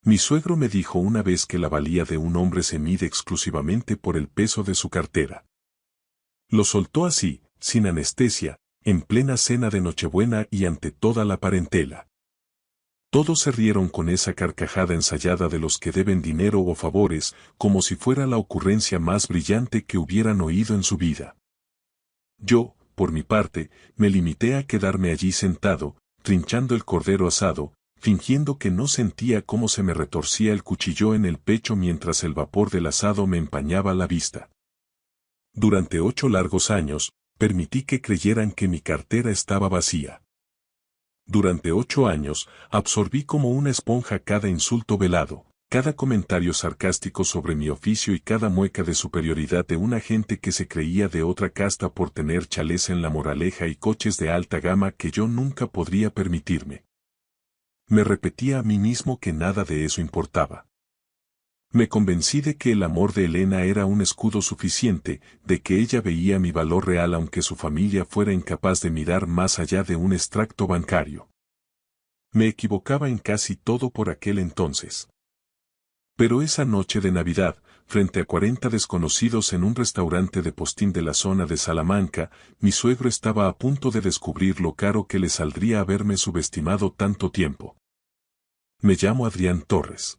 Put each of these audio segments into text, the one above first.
Mi suegro me dijo una vez que la valía de un hombre se mide exclusivamente por el peso de su cartera. Lo soltó así, sin anestesia, en plena cena de Nochebuena y ante toda la parentela. Todos se rieron con esa carcajada ensayada de los que deben dinero o favores, como si fuera la ocurrencia más brillante que hubieran oído en su vida. Yo, por mi parte, me limité a quedarme allí sentado, trinchando el cordero asado, fingiendo que no sentía cómo se me retorcía el cuchillo en el pecho mientras el vapor del asado me empañaba la vista. Durante 8 largos años, permití que creyeran que mi cartera estaba vacía. Durante 8 años, absorbí como una esponja cada insulto velado, cada comentario sarcástico sobre mi oficio y cada mueca de superioridad de una gente que se creía de otra casta por tener chalés en La Moraleja y coches de alta gama que yo nunca podría permitirme. Me repetía a mí mismo que nada de eso importaba. Me convencí de que el amor de Elena era un escudo suficiente, de que ella veía mi valor real aunque su familia fuera incapaz de mirar más allá de un extracto bancario. Me equivocaba en casi todo por aquel entonces. Pero esa noche de Navidad, frente a 40 desconocidos en un restaurante de postín de la zona de Salamanca, mi suegro estaba a punto de descubrir lo caro que le saldría haberme subestimado tanto tiempo. Me llamo Adrián Torres.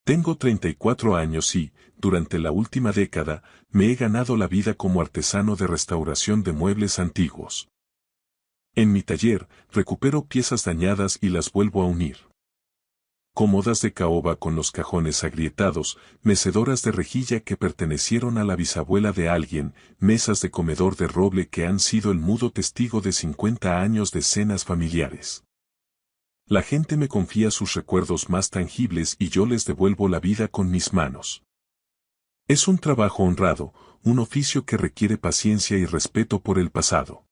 Tengo 34 años y, durante la última década, me he ganado la vida como artesano de restauración de muebles antiguos. En mi taller, recupero piezas dañadas y las vuelvo a unir. Cómodas de caoba con los cajones agrietados, mecedoras de rejilla que pertenecieron a la bisabuela de alguien, mesas de comedor de roble que han sido el mudo testigo de 50 años de cenas familiares. La gente me confía sus recuerdos más tangibles y yo les devuelvo la vida con mis manos. Es un trabajo honrado, un oficio que requiere paciencia y respeto por el pasado.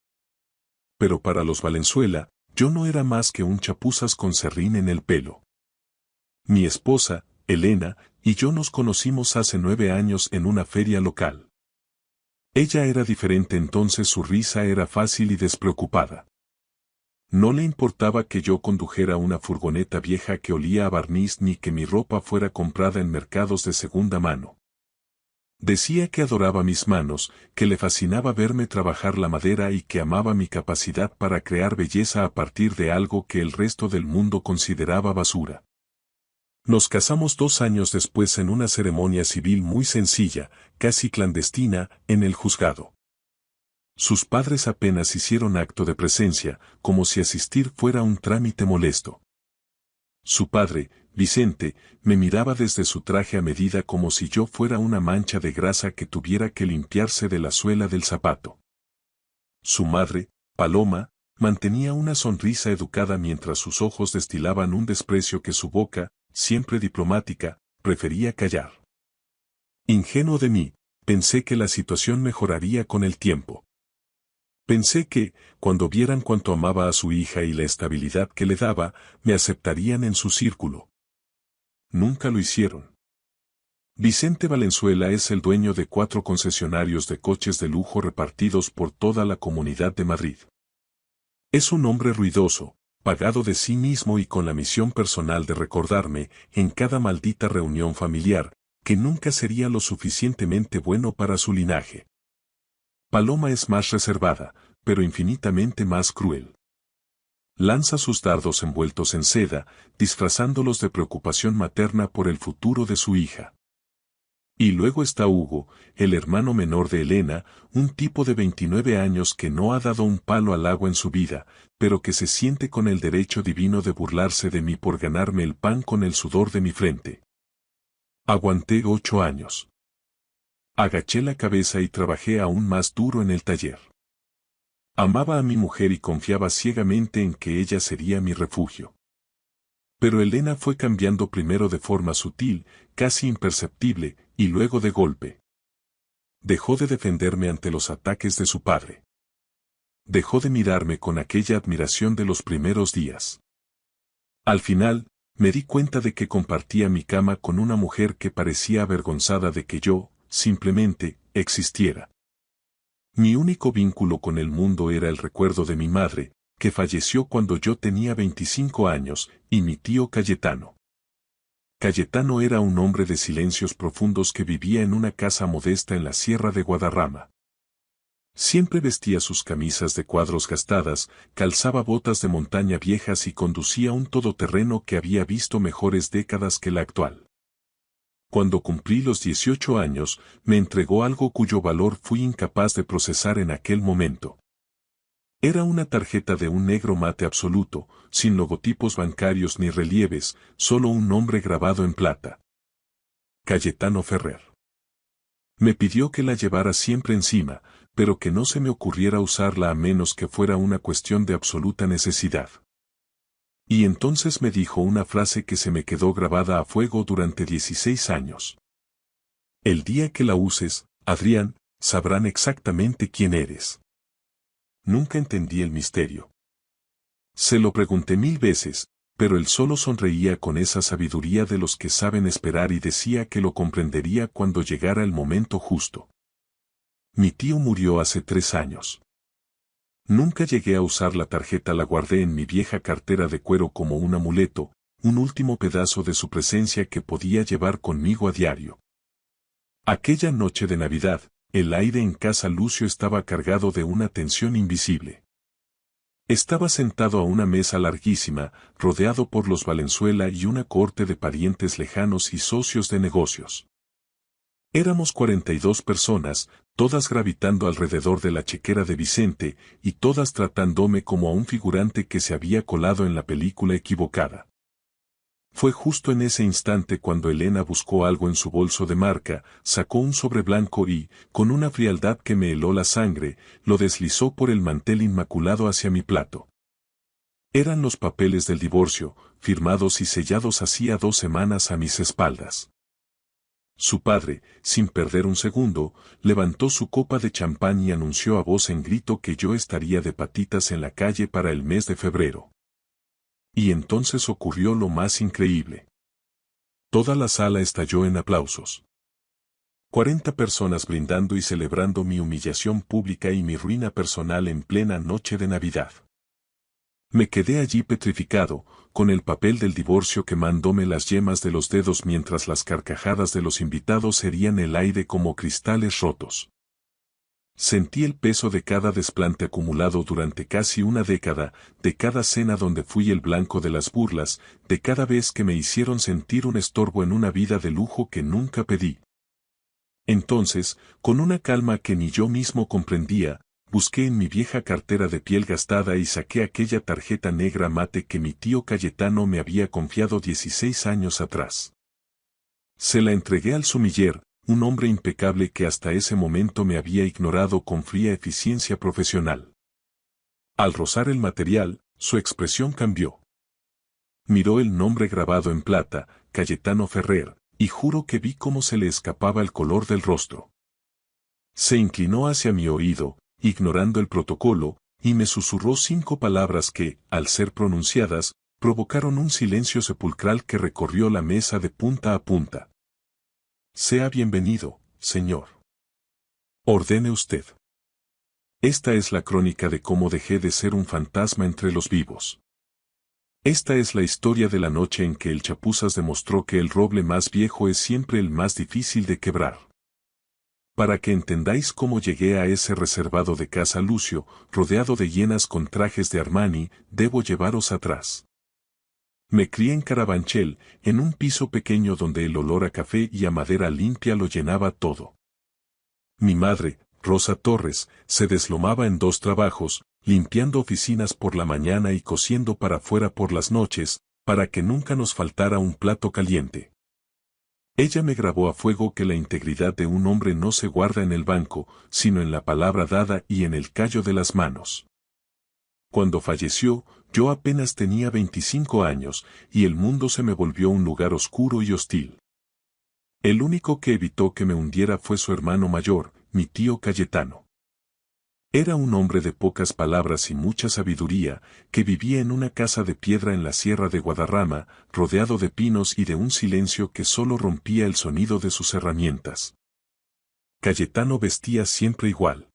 Pero para los Valenzuela, yo no era más que un chapuzas con serrín en el pelo. Mi esposa, Elena, y yo nos conocimos hace 9 años en una feria local. Ella era diferente entonces, su risa era fácil y despreocupada. No le importaba que yo condujera una furgoneta vieja que olía a barniz ni que mi ropa fuera comprada en mercados de segunda mano. Decía que adoraba mis manos, que le fascinaba verme trabajar la madera y que amaba mi capacidad para crear belleza a partir de algo que el resto del mundo consideraba basura. Nos casamos 2 años después en una ceremonia civil muy sencilla, casi clandestina, en el juzgado. Sus padres apenas hicieron acto de presencia, como si asistir fuera un trámite molesto. Su padre, Vicente, me miraba desde su traje a medida como si yo fuera una mancha de grasa que tuviera que limpiarse de la suela del zapato. Su madre, Paloma, mantenía una sonrisa educada mientras sus ojos destilaban un desprecio que su boca, siempre diplomática, prefería callar. Ingenuo de mí, pensé que la situación mejoraría con el tiempo. Pensé que, cuando vieran cuánto amaba a su hija y la estabilidad que le daba, me aceptarían en su círculo. Nunca lo hicieron. Vicente Valenzuela es el dueño de 4 concesionarios de coches de lujo repartidos por toda la Comunidad de Madrid. Es un hombre ruidoso, pagado de sí mismo y con la misión personal de recordarme, en cada maldita reunión familiar, que nunca sería lo suficientemente bueno para su linaje. Paloma es más reservada, pero infinitamente más cruel. Lanza sus dardos envueltos en seda, disfrazándolos de preocupación materna por el futuro de su hija. Y luego está Hugo, el hermano menor de Elena, un tipo de 29 años que no ha dado un palo al agua en su vida, pero que se siente con el derecho divino de burlarse de mí por ganarme el pan con el sudor de mi frente. Aguanté 8 años. Agaché la cabeza y trabajé aún más duro en el taller. Amaba a mi mujer y confiaba ciegamente en que ella sería mi refugio. Pero Elena fue cambiando primero de forma sutil, casi imperceptible, y luego de golpe. Dejó de defenderme ante los ataques de su padre. Dejó de mirarme con aquella admiración de los primeros días. Al final, me di cuenta de que compartía mi cama con una mujer que parecía avergonzada de que yo, simplemente, existiera. Mi único vínculo con el mundo era el recuerdo de mi madre, que falleció cuando yo tenía 25 años, y mi tío Cayetano. Cayetano era un hombre de silencios profundos que vivía en una casa modesta en la Sierra de Guadarrama. Siempre vestía sus camisas de cuadros gastadas, calzaba botas de montaña viejas y conducía un todoterreno que había visto mejores décadas que la actual. Cuando cumplí los 18 años, me entregó algo cuyo valor fui incapaz de procesar en aquel momento. Era una tarjeta de un negro mate absoluto, sin logotipos bancarios ni relieves, solo un nombre grabado en plata. Cayetano Ferrer. Me pidió que la llevara siempre encima, pero que no se me ocurriera usarla a menos que fuera una cuestión de absoluta necesidad. Y entonces me dijo una frase que se me quedó grabada a fuego durante 16 años. El día que la uses, Adrián, sabrán exactamente quién eres. Nunca entendí el misterio. Se lo pregunté 1000 veces, pero él solo sonreía con esa sabiduría de los que saben esperar y decía que lo comprendería cuando llegara el momento justo. Mi tío murió hace 3 años. Nunca llegué a usar la tarjeta, la guardé en mi vieja cartera de cuero como un amuleto, un último pedazo de su presencia que podía llevar conmigo a diario. Aquella noche de Navidad, el aire en casa Lucio estaba cargado de una tensión invisible. Estaba sentado a una mesa larguísima, rodeado por los Valenzuela y una corte de parientes lejanos y socios de negocios. Éramos 42 personas, todas gravitando alrededor de la chequera de Vicente, y todas tratándome como a un figurante que se había colado en la película equivocada. Fue justo en ese instante cuando Elena buscó algo en su bolso de marca, sacó un sobre blanco y, con una frialdad que me heló la sangre, lo deslizó por el mantel inmaculado hacia mi plato. Eran los papeles del divorcio, firmados y sellados hacía 2 semanas a mis espaldas. Su padre, sin perder un segundo, levantó su copa de champán y anunció a voz en grito que yo estaría de patitas en la calle para el mes de febrero. Y entonces ocurrió lo más increíble. Toda la sala estalló en aplausos. 40 personas brindando y celebrando mi humillación pública y mi ruina personal en plena noche de Navidad. Me quedé allí petrificado, con el papel del divorcio quemándome las yemas de los dedos mientras las carcajadas de los invitados herían el aire como cristales rotos. Sentí el peso de cada desplante acumulado durante casi una década, de cada cena donde fui el blanco de las burlas, de cada vez que me hicieron sentir un estorbo en una vida de lujo que nunca pedí. Entonces, con una calma que ni yo mismo comprendía, busqué en mi vieja cartera de piel gastada y saqué aquella tarjeta negra mate que mi tío Cayetano me había confiado 16 años atrás. Se la entregué al sumiller, un hombre impecable que hasta ese momento me había ignorado con fría eficiencia profesional. Al rozar el material, su expresión cambió. Miró el nombre grabado en plata, Cayetano Ferrer, y juro que vi cómo se le escapaba el color del rostro. Se inclinó hacia mi oído, ignorando el protocolo, y me susurró 5 palabras que, al ser pronunciadas, provocaron un silencio sepulcral que recorrió la mesa de punta a punta. Sea bienvenido, señor. Ordene usted. Esta es la crónica de cómo dejé de ser un fantasma entre los vivos. Esta es la historia de la noche en que el Chapuzas demostró que el roble más viejo es siempre el más difícil de quebrar. Para que entendáis cómo llegué a ese reservado de casa Lucio, rodeado de hienas con trajes de Armani, debo llevaros atrás. Me crié en Carabanchel, en un piso pequeño donde el olor a café y a madera limpia lo llenaba todo. Mi madre, Rosa Torres, se deslomaba en 2 trabajos, limpiando oficinas por la mañana y cosiendo para afuera por las noches, para que nunca nos faltara un plato caliente. Ella me grabó a fuego que la integridad de un hombre no se guarda en el banco, sino en la palabra dada y en el callo de las manos. Cuando falleció, yo apenas tenía 25 años, y el mundo se me volvió un lugar oscuro y hostil. El único que evitó que me hundiera fue su hermano mayor, mi tío Cayetano. Era un hombre de pocas palabras y mucha sabiduría, que vivía en una casa de piedra en la Sierra de Guadarrama, rodeado de pinos y de un silencio que solo rompía el sonido de sus herramientas. Cayetano vestía siempre igual.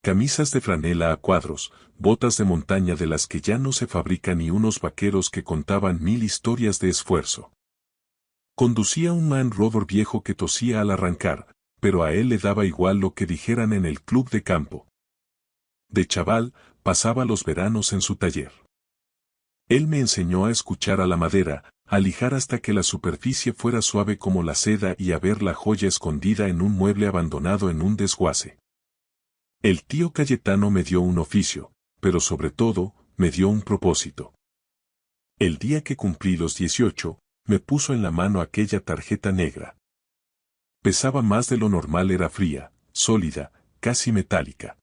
Camisas de franela a cuadros, botas de montaña de las que ya no se fabrican y unos vaqueros que contaban 1000 historias de esfuerzo. Conducía un Land Rover viejo que tosía al arrancar, pero a él le daba igual lo que dijeran en el club de campo. De chaval, pasaba los veranos en su taller. Él me enseñó a escuchar a la madera, a lijar hasta que la superficie fuera suave como la seda y a ver la joya escondida en un mueble abandonado en un desguace. El tío Cayetano me dio un oficio, pero sobre todo, me dio un propósito. El día que cumplí los 18, me puso en la mano aquella tarjeta negra. Pesaba más de lo normal, era fría, sólida, casi metálica.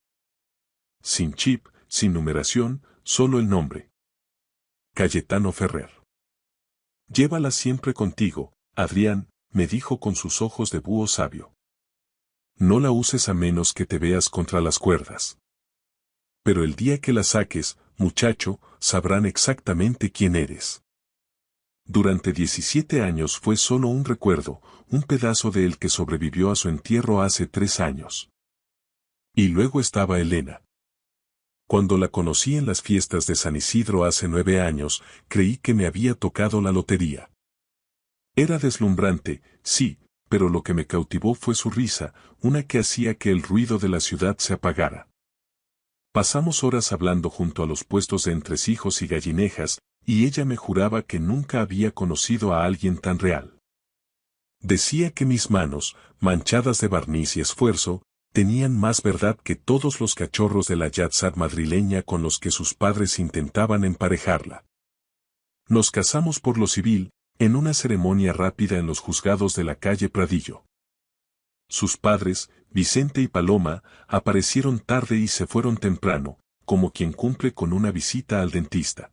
Sin chip, sin numeración, solo el nombre. Cayetano Ferrer. Llévala siempre contigo, Adrián, me dijo con sus ojos de búho sabio. No la uses a menos que te veas contra las cuerdas. Pero el día que la saques, muchacho, sabrán exactamente quién eres. Durante 17 años fue solo un recuerdo, un pedazo de él que sobrevivió a su entierro hace 3 años. Y luego estaba Elena. Cuando la conocí en las fiestas de San Isidro hace 9 años, creí que me había tocado la lotería. Era deslumbrante, sí, pero lo que me cautivó fue su risa, una que hacía que el ruido de la ciudad se apagara. Pasamos horas hablando junto a los puestos de entresijos y gallinejas, y ella me juraba que nunca había conocido a alguien tan real. Decía que mis manos, manchadas de barniz y esfuerzo, tenían más verdad que todos los cachorros de la yatzad madrileña con los que sus padres intentaban emparejarla. Nos casamos por lo civil, en una ceremonia rápida en los juzgados de la calle Pradillo. Sus padres, Vicente y Paloma, aparecieron tarde y se fueron temprano, como quien cumple con una visita al dentista.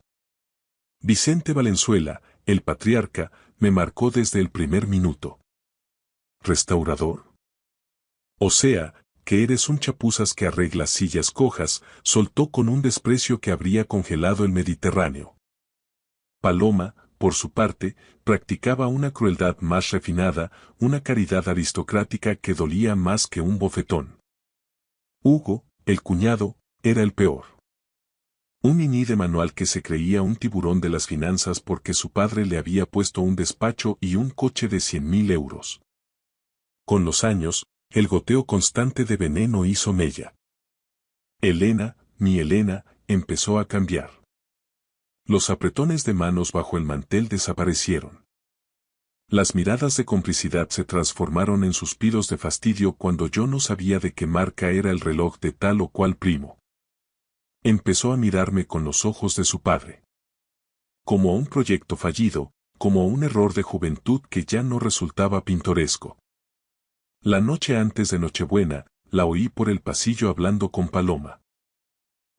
Vicente Valenzuela, el patriarca, me marcó desde el primer minuto. ¿Restaurador? O sea, que eres un chapuzas que arregla sillas cojas, soltó con un desprecio que habría congelado el Mediterráneo. Paloma, por su parte, practicaba una crueldad más refinada, una caridad aristocrática que dolía más que un bofetón. Hugo, el cuñado, era el peor. Un niní de manual que se creía un tiburón de las finanzas porque su padre le había puesto un despacho y un coche de 100.000 euros. Con los años, el goteo constante de veneno hizo mella. Elena, mi Elena, empezó a cambiar. Los apretones de manos bajo el mantel desaparecieron. Las miradas de complicidad se transformaron en suspiros de fastidio cuando yo no sabía de qué marca era el reloj de tal o cual primo. Empezó a mirarme con los ojos de su padre. Como a un proyecto fallido, como a un error de juventud que ya no resultaba pintoresco. La noche antes de Nochebuena, la oí por el pasillo hablando con Paloma.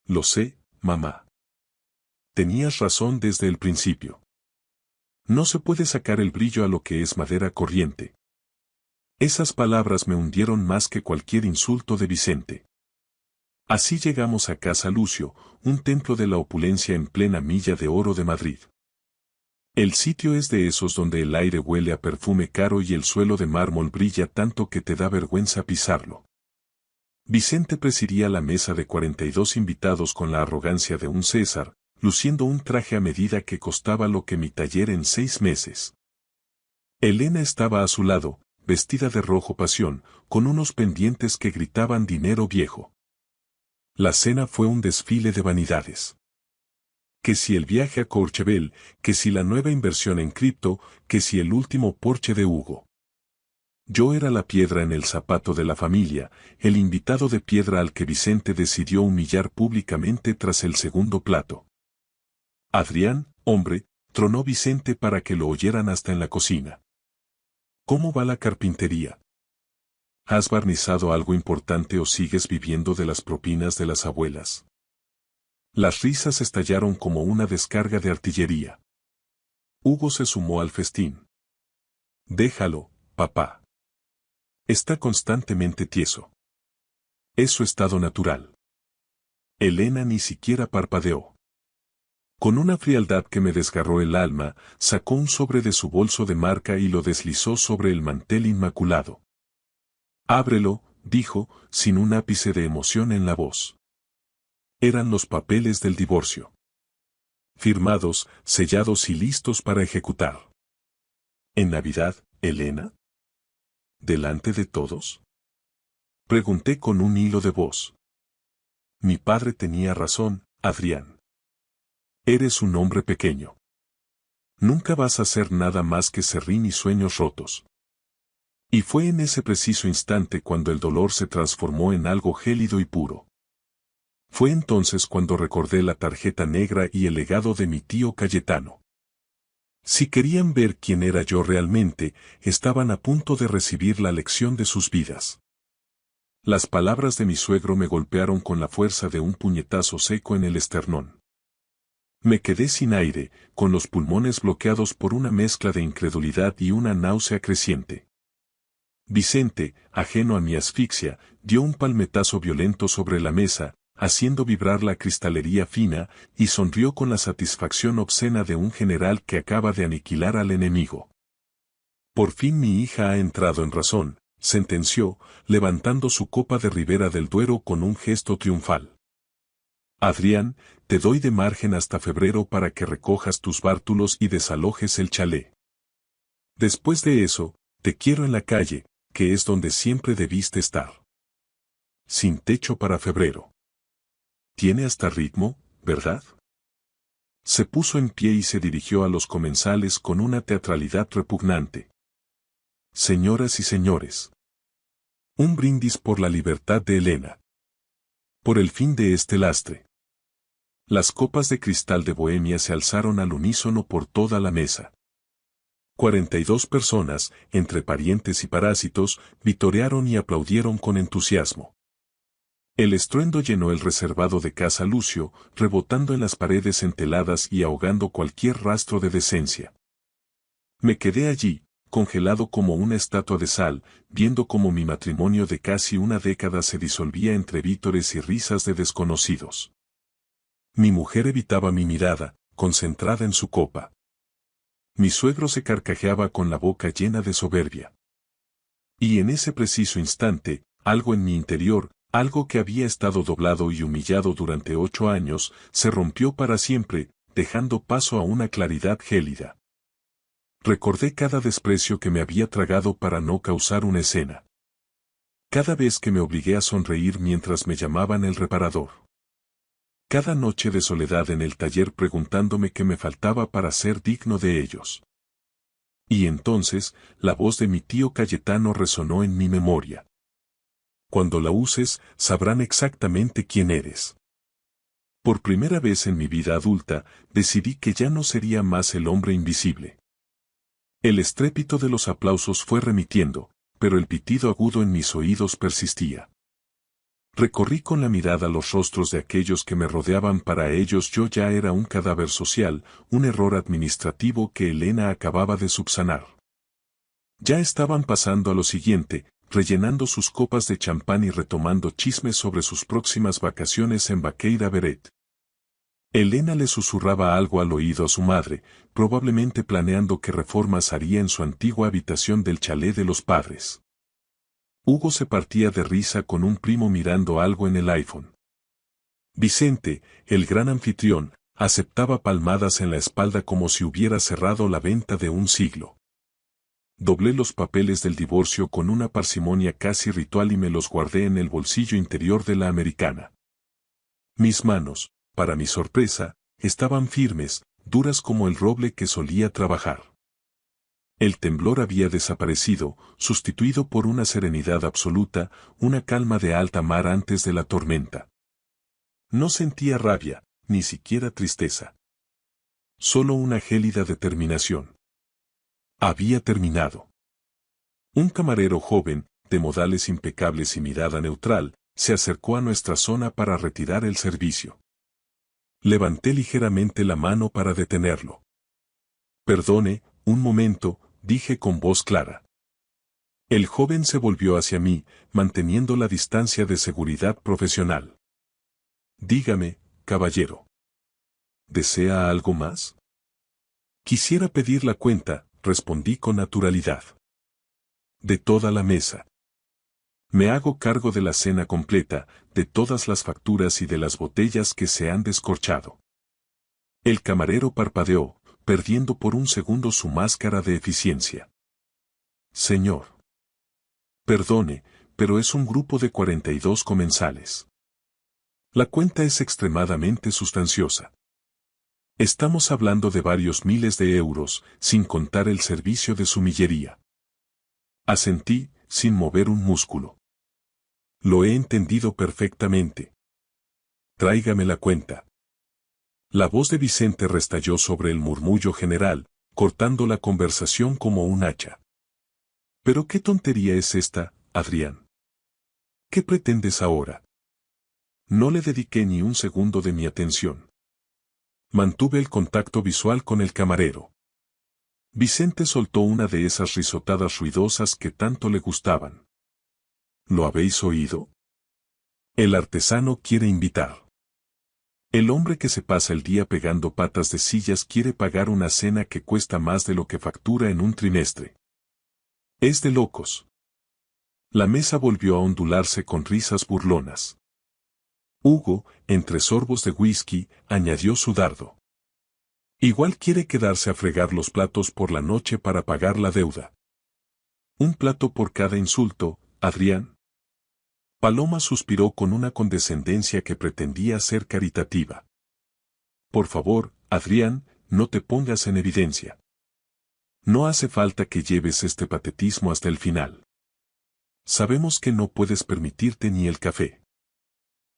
Lo sé, mamá. Tenías razón desde el principio. No se puede sacar el brillo a lo que es madera corriente. Esas palabras me hundieron más que cualquier insulto de Vicente. Así llegamos a Casa Lucio, un templo de la opulencia en plena Milla de Oro de Madrid. El sitio es de esos donde el aire huele a perfume caro y el suelo de mármol brilla tanto que te da vergüenza pisarlo. Vicente presidía la mesa de 42 invitados con la arrogancia de un César, luciendo un traje a medida que costaba lo que mi taller en 6 meses. Elena estaba a su lado, vestida de rojo pasión, con unos pendientes que gritaban dinero viejo. La cena fue un desfile de vanidades. Que si el viaje a Courchevel, que si la nueva inversión en cripto, que si el último Porsche de Hugo. Yo era la piedra en el zapato de la familia, el invitado de piedra al que Vicente decidió humillar públicamente tras el segundo plato. Adrián, hombre, tronó Vicente para que lo oyeran hasta en la cocina. ¿Cómo va la carpintería? ¿Has barnizado algo importante o sigues viviendo de las propinas de las abuelas? Las risas estallaron como una descarga de artillería. Hugo se sumó al festín. Déjalo, papá. Está constantemente tieso. Es su estado natural. Elena ni siquiera parpadeó. Con una frialdad que me desgarró el alma, sacó un sobre de su bolso de marca y lo deslizó sobre el mantel inmaculado. Ábrelo, dijo, sin un ápice de emoción en la voz. Eran los papeles del divorcio. Firmados, sellados y listos para ejecutar. ¿En Navidad, Elena? ¿Delante de todos? Pregunté con un hilo de voz. Mi padre tenía razón, Adrián. Eres un hombre pequeño. Nunca vas a hacer nada más que serrín y sueños rotos. Y fue en ese preciso instante cuando el dolor se transformó en algo gélido y puro. Fue entonces cuando recordé la tarjeta negra y el legado de mi tío Cayetano. Si querían ver quién era yo realmente, estaban a punto de recibir la lección de sus vidas. Las palabras de mi suegro me golpearon con la fuerza de un puñetazo seco en el esternón. Me quedé sin aire, con los pulmones bloqueados por una mezcla de incredulidad y una náusea creciente. Vicente, ajeno a mi asfixia, dio un palmetazo violento sobre la mesa, haciendo vibrar la cristalería fina, y sonrió con la satisfacción obscena de un general que acaba de aniquilar al enemigo. Por fin mi hija ha entrado en razón, sentenció, levantando su copa de Ribera del Duero con un gesto triunfal. Adrián, te doy de margen hasta febrero para que recojas tus bártulos y desalojes el chalet. Después de eso, te quiero en la calle, que es donde siempre debiste estar. Sin techo para febrero. Tiene hasta ritmo, ¿verdad? Se puso en pie y se dirigió a los comensales con una teatralidad repugnante. Señoras y señores. Un brindis por la libertad de Elena. Por el fin de este lastre. Las copas de cristal de Bohemia se alzaron al unísono por toda la mesa. 42 personas, entre parientes y parásitos, vitorearon y aplaudieron con entusiasmo. El estruendo llenó el reservado de Casa Lucio, rebotando en las paredes enteladas y ahogando cualquier rastro de decencia. Me quedé allí, congelado como una estatua de sal, viendo cómo mi matrimonio de casi una década se disolvía entre vítores y risas de desconocidos. Mi mujer evitaba mi mirada, concentrada en su copa. Mi suegro se carcajeaba con la boca llena de soberbia. Y en ese preciso instante, algo en mi interior, algo que había estado doblado y humillado durante 8 años, se rompió para siempre, dejando paso a una claridad gélida. Recordé cada desprecio que me había tragado para no causar una escena. Cada vez que me obligué a sonreír mientras me llamaban el reparador. Cada noche de soledad en el taller preguntándome qué me faltaba para ser digno de ellos. Y entonces, la voz de mi tío Cayetano resonó en mi memoria. Cuando la uses, sabrán exactamente quién eres. Por primera vez en mi vida adulta, decidí que ya no sería más el hombre invisible. El estrépito de los aplausos fue remitiendo, pero el pitido agudo en mis oídos persistía. Recorrí con la mirada los rostros de aquellos que me rodeaban. Para ellos yo ya era un cadáver social, un error administrativo que Elena acababa de subsanar. Ya estaban pasando a lo siguiente, rellenando sus copas de champán y retomando chismes sobre sus próximas vacaciones en Baqueira Beret. Elena le susurraba algo al oído a su madre, probablemente planeando qué reformas haría en su antigua habitación del chalet de los padres. Hugo se partía de risa con un primo mirando algo en el iPhone. Vicente, el gran anfitrión, aceptaba palmadas en la espalda como si hubiera cerrado la venta de un siglo. Doblé los papeles del divorcio con una parsimonia casi ritual y me los guardé en el bolsillo interior de la americana. Mis manos, para mi sorpresa, estaban firmes, duras como el roble que solía trabajar. El temblor había desaparecido, sustituido por una serenidad absoluta, una calma de alta mar antes de la tormenta. No sentía rabia, ni siquiera tristeza. Solo una gélida determinación. Había terminado. Un camarero joven, de modales impecables y mirada neutral, se acercó a nuestra zona para retirar el servicio. Levanté ligeramente la mano para detenerlo. Perdone, un momento, dije con voz clara. El joven se volvió hacia mí, manteniendo la distancia de seguridad profesional. Dígame, caballero. ¿Desea algo más? Quisiera pedir la cuenta, respondí con naturalidad. De toda la mesa. Me hago cargo de la cena completa, de todas las facturas y de las botellas que se han descorchado. El camarero parpadeó, perdiendo por un segundo su máscara de eficiencia. Señor. Perdone, pero es un grupo de 42 comensales. La cuenta es extremadamente sustanciosa. Estamos hablando de varios miles de euros, sin contar el servicio de sumillería. Asentí, sin mover un músculo. Lo he entendido perfectamente. Tráigame la cuenta. La voz de Vicente restalló sobre el murmullo general, cortando la conversación como un hacha. ¿Pero qué tontería es esta, Adrián? ¿Qué pretendes ahora? No le dediqué ni un segundo de mi atención. Mantuve el contacto visual con el camarero. Vicente soltó una de esas risotadas ruidosas que tanto le gustaban. ¿Lo habéis oído? El artesano quiere invitar. El hombre que se pasa el día pegando patas de sillas quiere pagar una cena que cuesta más de lo que factura en un trimestre. Es de locos. La mesa volvió a ondularse con risas burlonas. Hugo, entre sorbos de whisky, añadió su dardo. Igual quiere quedarse a fregar los platos por la noche para pagar la deuda. Un plato por cada insulto, Adrián. Paloma suspiró con una condescendencia que pretendía ser caritativa. Por favor, Adrián, no te pongas en evidencia. No hace falta que lleves este patetismo hasta el final. Sabemos que no puedes permitirte ni el café.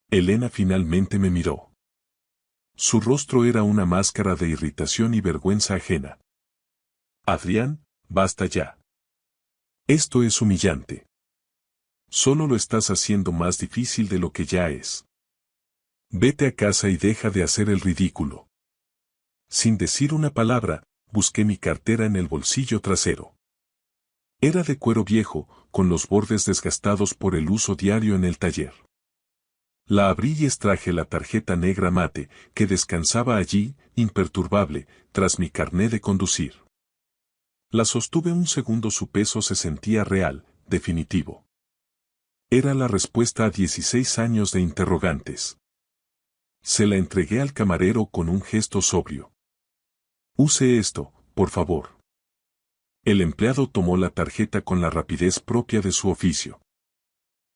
Elena finalmente me miró. Su rostro era una máscara de irritación y vergüenza ajena. Adrián, basta ya. Esto es humillante. Solo lo estás haciendo más difícil de lo que ya es. Vete a casa y deja de hacer el ridículo. Sin decir una palabra, busqué mi cartera en el bolsillo trasero. Era de cuero viejo, con los bordes desgastados por el uso diario en el taller. La abrí y extraje la tarjeta negra mate, que descansaba allí, imperturbable, tras mi carné de conducir. La sostuve un segundo, su peso se sentía real, definitivo. Era la respuesta a 16 años de interrogantes. Se la entregué al camarero con un gesto sobrio. Use esto, por favor. El empleado tomó la tarjeta con la rapidez propia de su oficio.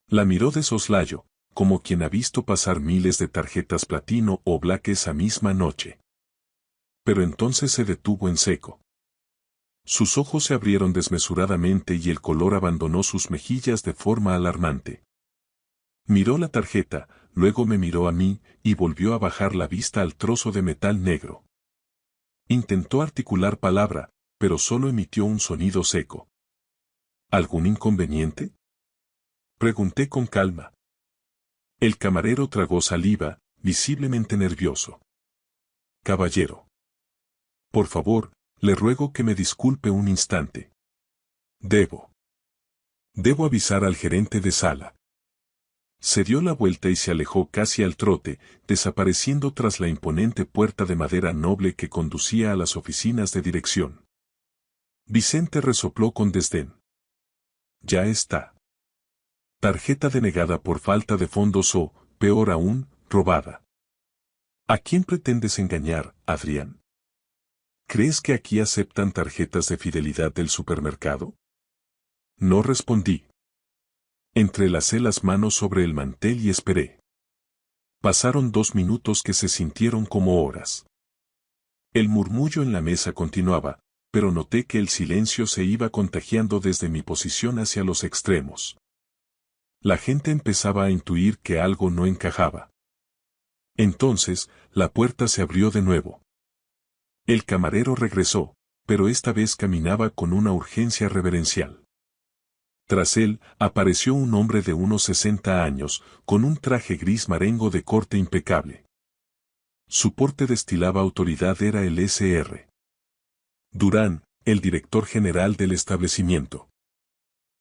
La miró de soslayo, como quien ha visto pasar miles de tarjetas platino o black esa misma noche. Pero entonces se detuvo en seco. Sus ojos se abrieron desmesuradamente y el color abandonó sus mejillas de forma alarmante. Miró la tarjeta, luego me miró a mí, y volvió a bajar la vista al trozo de metal negro. Intentó articular palabra, pero solo emitió un sonido seco. ¿Algún inconveniente? Pregunté con calma. El camarero tragó saliva, visiblemente nervioso. Caballero. Por favor, le ruego que me disculpe un instante. Debo avisar al gerente de sala. Se dio la vuelta y se alejó casi al trote, desapareciendo tras la imponente puerta de madera noble que conducía a las oficinas de dirección. Vicente resopló con desdén. Ya está. Tarjeta denegada por falta de fondos o, peor aún, robada. ¿A quién pretendes engañar, Adrián? ¿Crees que aquí aceptan tarjetas de fidelidad del supermercado? No respondí. Entrelacé las manos sobre el mantel y esperé. Pasaron 2 minutos que se sintieron como horas. El murmullo en la mesa continuaba, pero noté que el silencio se iba contagiando desde mi posición hacia los extremos. La gente empezaba a intuir que algo no encajaba. Entonces, la puerta se abrió de nuevo. El camarero regresó, pero esta vez caminaba con una urgencia reverencial. Tras él, apareció un hombre de unos 60 años, con un traje gris marengo de corte impecable. Su porte destilaba autoridad, era el Sr. Durán, el director general del establecimiento.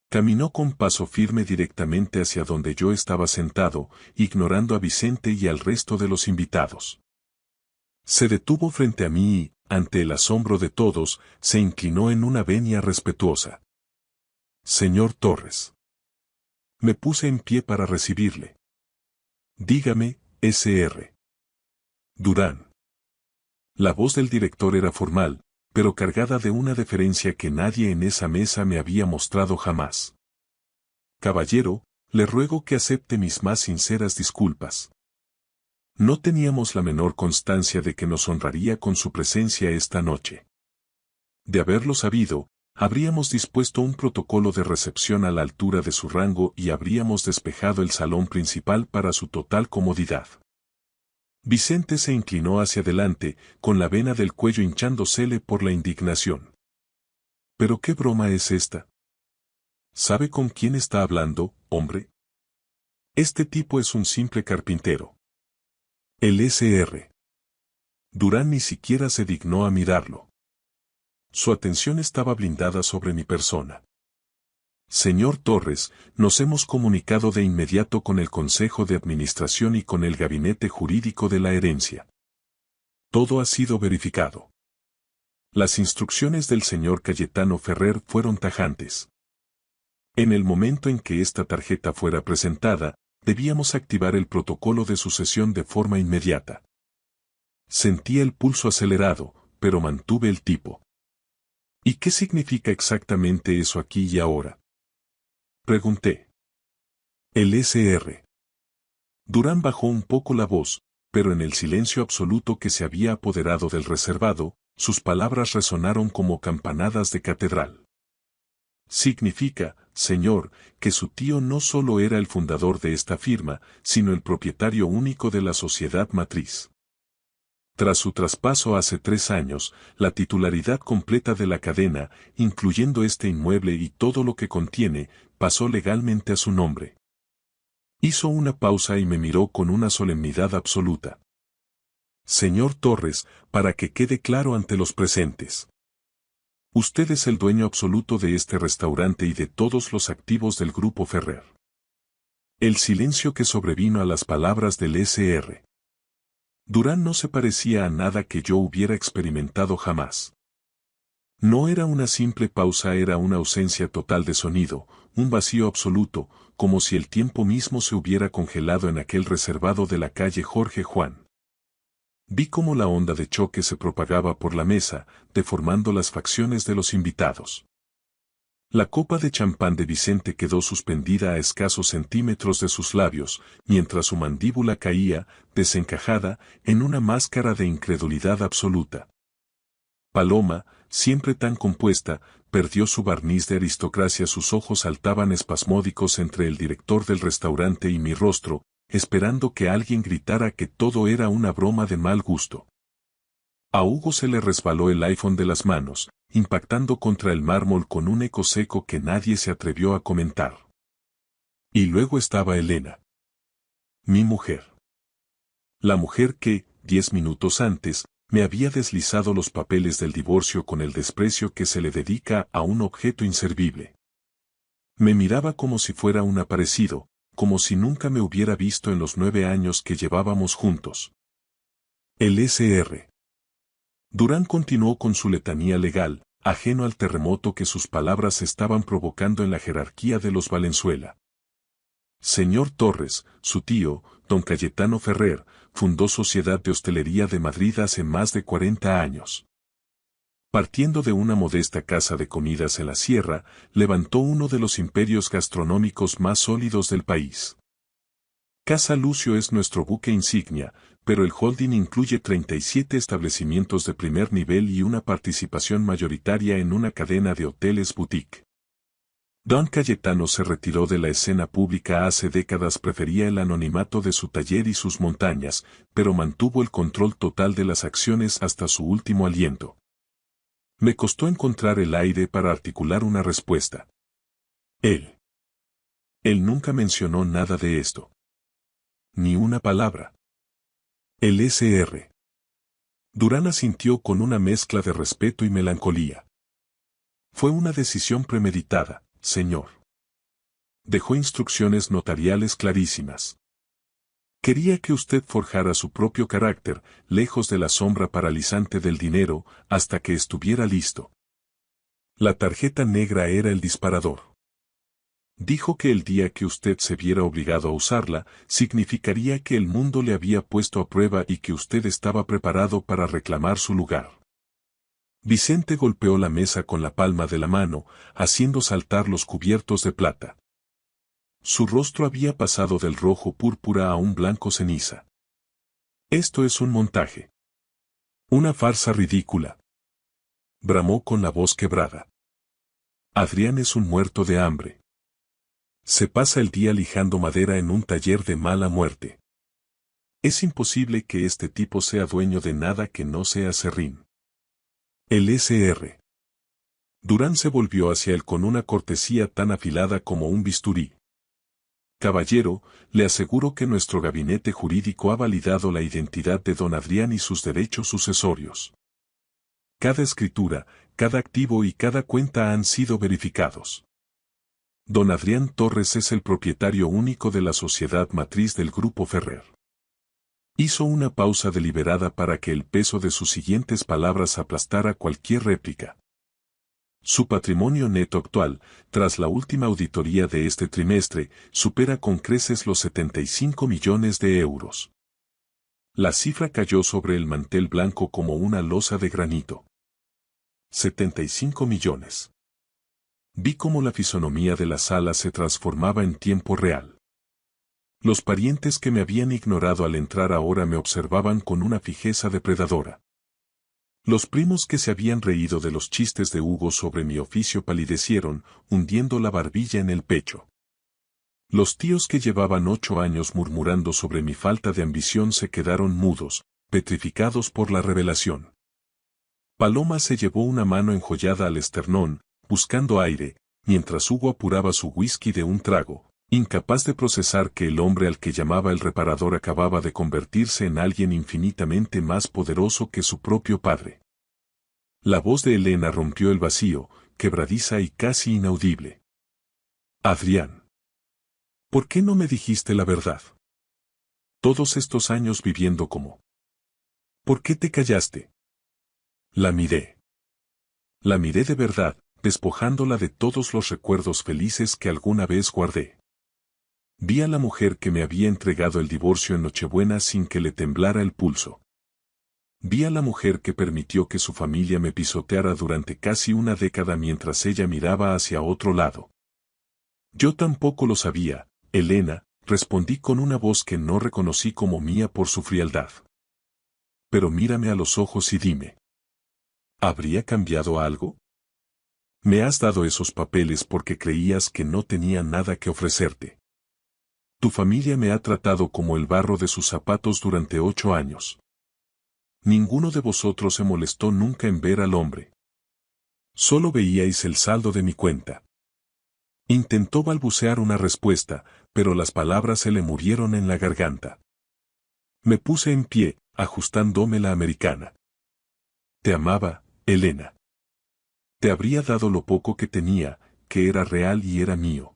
Caminó con paso firme directamente hacia donde yo estaba sentado, ignorando a Vicente y al resto de los invitados. Se detuvo frente a mí y, ante el asombro de todos, se inclinó en una venia respetuosa. Señor Torres. Me puse en pie para recibirle. Dígame, Sr. Durán. La voz del director era formal, pero cargada de una deferencia que nadie en esa mesa me había mostrado jamás. Caballero, le ruego que acepte mis más sinceras disculpas. No teníamos la menor constancia de que nos honraría con su presencia esta noche. De haberlo sabido, habríamos dispuesto un protocolo de recepción a la altura de su rango y habríamos despejado el salón principal para su total comodidad. Vicente se inclinó hacia adelante, con la vena del cuello hinchándosele por la indignación. ¿Pero qué broma es esta? ¿Sabe con quién está hablando, hombre? Este tipo es un simple carpintero. El Sr. Durán ni siquiera se dignó a mirarlo. Su atención estaba blindada sobre mi persona. Señor Torres, nos hemos comunicado de inmediato con el Consejo de Administración y con el Gabinete Jurídico de la Herencia. Todo ha sido verificado. Las instrucciones del señor Cayetano Ferrer fueron tajantes. En el momento en que esta tarjeta fuera presentada, debíamos activar el protocolo de sucesión de forma inmediata. Sentía el pulso acelerado, pero mantuve el tipo. ¿Y qué significa exactamente eso aquí y ahora? Pregunté. El Sr. Durán bajó un poco la voz, pero en el silencio absoluto que se había apoderado del reservado, sus palabras resonaron como campanadas de catedral. Significa, señor, que su tío no solo era el fundador de esta firma, sino el propietario único de la sociedad matriz. Tras su traspaso hace 3 años, la titularidad completa de la cadena, incluyendo este inmueble y todo lo que contiene, pasó legalmente a su nombre. Hizo una pausa y me miró con una solemnidad absoluta. Señor Torres, para que quede claro ante los presentes. Usted es el dueño absoluto de este restaurante y de todos los activos del Grupo Ferrer. El silencio que sobrevino a las palabras del Sr. Durán no se parecía a nada que yo hubiera experimentado jamás. No era una simple pausa, era una ausencia total de sonido, un vacío absoluto, como si el tiempo mismo se hubiera congelado en aquel reservado de la calle Jorge Juan. Vi cómo la onda de choque se propagaba por la mesa, deformando las facciones de los invitados. La copa de champán de Vicente quedó suspendida a escasos centímetros de sus labios, mientras su mandíbula caía, desencajada, en una máscara de incredulidad absoluta. Paloma, siempre tan compuesta, perdió su barniz de aristocracia, sus ojos saltaban espasmódicos entre el director del restaurante y mi rostro, esperando que alguien gritara que todo era una broma de mal gusto. A Hugo se le resbaló el iPhone de las manos, impactando contra el mármol con un eco seco que nadie se atrevió a comentar. Y luego estaba Elena. Mi mujer. La mujer que, 10 minutos antes, me había deslizado los papeles del divorcio con el desprecio que se le dedica a un objeto inservible. Me miraba como si fuera un aparecido, como si nunca me hubiera visto en los 9 años que llevábamos juntos. El Sr. Durán continuó con su letanía legal, ajeno al terremoto que sus palabras estaban provocando en la jerarquía de los Valenzuela. Señor Torres, su tío, don Cayetano Ferrer, fundó Sociedad de Hostelería de Madrid hace más de 40 años. Partiendo de una modesta casa de comidas en la sierra, levantó uno de los imperios gastronómicos más sólidos del país. Casa Lucio es nuestro buque insignia, pero el holding incluye 37 establecimientos de primer nivel y una participación mayoritaria en una cadena de hoteles boutique. Don Cayetano se retiró de la escena pública hace décadas, prefería el anonimato de su taller y sus montañas, pero mantuvo el control total de las acciones hasta su último aliento. Me costó encontrar el aire para articular una respuesta. Él nunca mencionó nada de esto. Ni una palabra. El Sr. Durán asintió con una mezcla de respeto y melancolía. Fue una decisión premeditada, señor. Dejó instrucciones notariales clarísimas. Quería que usted forjara su propio carácter, lejos de la sombra paralizante del dinero, hasta que estuviera listo. La tarjeta negra era el disparador. Dijo que el día que usted se viera obligado a usarla, significaría que el mundo le había puesto a prueba y que usted estaba preparado para reclamar su lugar. Vicente golpeó la mesa con la palma de la mano, haciendo saltar los cubiertos de plata. Su rostro había pasado del rojo púrpura a un blanco ceniza. Esto es un montaje. Una farsa ridícula. Bramó con la voz quebrada. Adrián es un muerto de hambre. Se pasa el día lijando madera en un taller de mala muerte. Es imposible que este tipo sea dueño de nada que no sea serrín. El Sr. Durán se volvió hacia él con una cortesía tan afilada como un bisturí. Caballero, le aseguro que nuestro gabinete jurídico ha validado la identidad de don Adrián y sus derechos sucesorios. Cada escritura, cada activo y cada cuenta han sido verificados. Don Adrián Torres es el propietario único de la sociedad matriz del Grupo Ferrer. Hizo una pausa deliberada para que el peso de sus siguientes palabras aplastara cualquier réplica. Su patrimonio neto actual, tras la última auditoría de este trimestre, supera con creces los 75 millones de euros. La cifra cayó sobre el mantel blanco como una losa de granito. 75 millones. Vi cómo la fisonomía de la sala se transformaba en tiempo real. Los parientes que me habían ignorado al entrar ahora me observaban con una fijeza depredadora. Los primos que se habían reído de los chistes de Hugo sobre mi oficio palidecieron, hundiendo la barbilla en el pecho. Los tíos que llevaban 8 años murmurando sobre mi falta de ambición se quedaron mudos, petrificados por la revelación. Paloma se llevó una mano enjollada al esternón, buscando aire, mientras Hugo apuraba su whisky de un trago, incapaz de procesar que el hombre al que llamaba el reparador acababa de convertirse en alguien infinitamente más poderoso que su propio padre. La voz de Elena rompió el vacío, quebradiza y casi inaudible. Adrián. ¿Por qué no me dijiste la verdad? Todos estos años viviendo como. ¿Por qué te callaste? La miré. La miré de verdad, despojándola de todos los recuerdos felices que alguna vez guardé. Vi a la mujer que me había entregado el divorcio en Nochebuena sin que le temblara el pulso. Vi a la mujer que permitió que su familia me pisoteara durante casi una década mientras ella miraba hacia otro lado. Yo tampoco lo sabía, Elena, respondí con una voz que no reconocí como mía por su frialdad. Pero mírame a los ojos y dime. ¿Habría cambiado algo? Me has dado esos papeles porque creías que no tenía nada que ofrecerte. Tu familia me ha tratado como el barro de sus zapatos durante 8 años. Ninguno de vosotros se molestó nunca en ver al hombre. Solo veíais el saldo de mi cuenta. Intentó balbucear una respuesta, pero las palabras se le murieron en la garganta. Me puse en pie, ajustándome la americana. Te amaba, Elena. Te habría dado lo poco que tenía, que era real y era mío.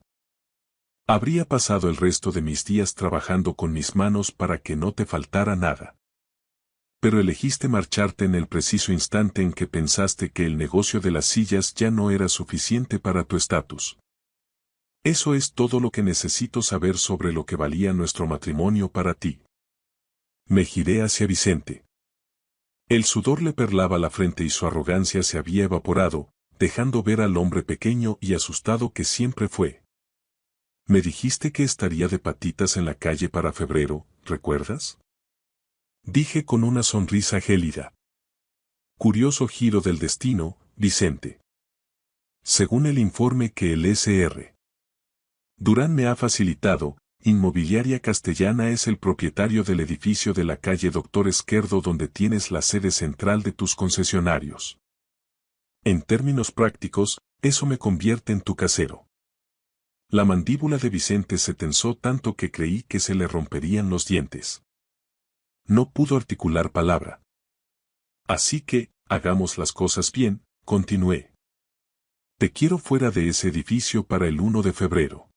Habría pasado el resto de mis días trabajando con mis manos para que no te faltara nada. Pero elegiste marcharte en el preciso instante en que pensaste que el negocio de las sillas ya no era suficiente para tu estatus. Eso es todo lo que necesito saber sobre lo que valía nuestro matrimonio para ti. Me giré hacia Vicente. El sudor le perlaba la frente y su arrogancia se había evaporado, dejando ver al hombre pequeño y asustado que siempre fue. Me dijiste que estaría de patitas en la calle para febrero, ¿recuerdas? Dije con una sonrisa gélida. Curioso giro del destino, Vicente. Según el informe que el Sr. Durán me ha facilitado, Inmobiliaria Castellana es el propietario del edificio de la calle Doctor Esquerdo donde tienes la sede central de tus concesionarios. En términos prácticos, eso me convierte en tu casero. La mandíbula de Vicente se tensó tanto que creí que se le romperían los dientes. No pudo articular palabra. Así que, hagamos las cosas bien, continué. Te quiero fuera de ese edificio para el 1 de febrero.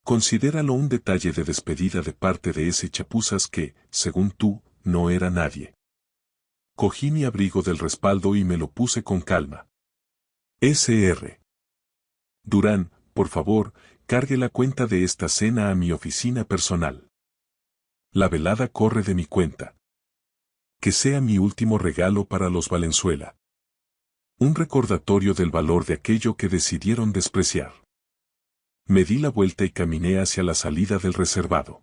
Considéralo un detalle de despedida de parte de ese chapuzas que, según tú, no era nadie. Cogí mi abrigo del respaldo y me lo puse con calma. Sr. Durán, por favor, cargue la cuenta de esta cena a mi oficina personal. La velada corre de mi cuenta. Que sea mi último regalo para los Valenzuela. Un recordatorio del valor de aquello que decidieron despreciar. Me di la vuelta y caminé hacia la salida del reservado.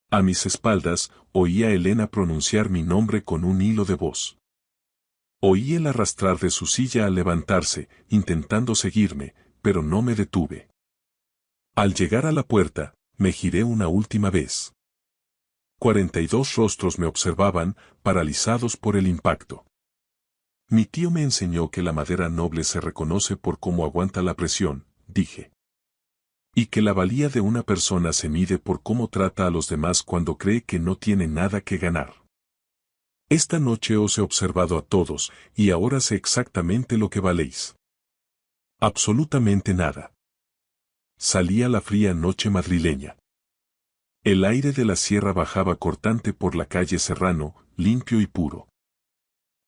A mis espaldas, oí a Elena pronunciar mi nombre con un hilo de voz. Oí el arrastrar de su silla al levantarse, intentando seguirme, pero no me detuve. Al llegar a la puerta, me giré una última vez. 42 rostros me observaban, paralizados por el impacto. Mi tío me enseñó que la madera noble se reconoce por cómo aguanta la presión, dije. Y que la valía de una persona se mide por cómo trata a los demás cuando cree que no tiene nada que ganar. Esta noche os he observado a todos, y ahora sé exactamente lo que valéis. Absolutamente nada. Salía la fría noche madrileña. El aire de la sierra bajaba cortante por la calle Serrano, limpio y puro.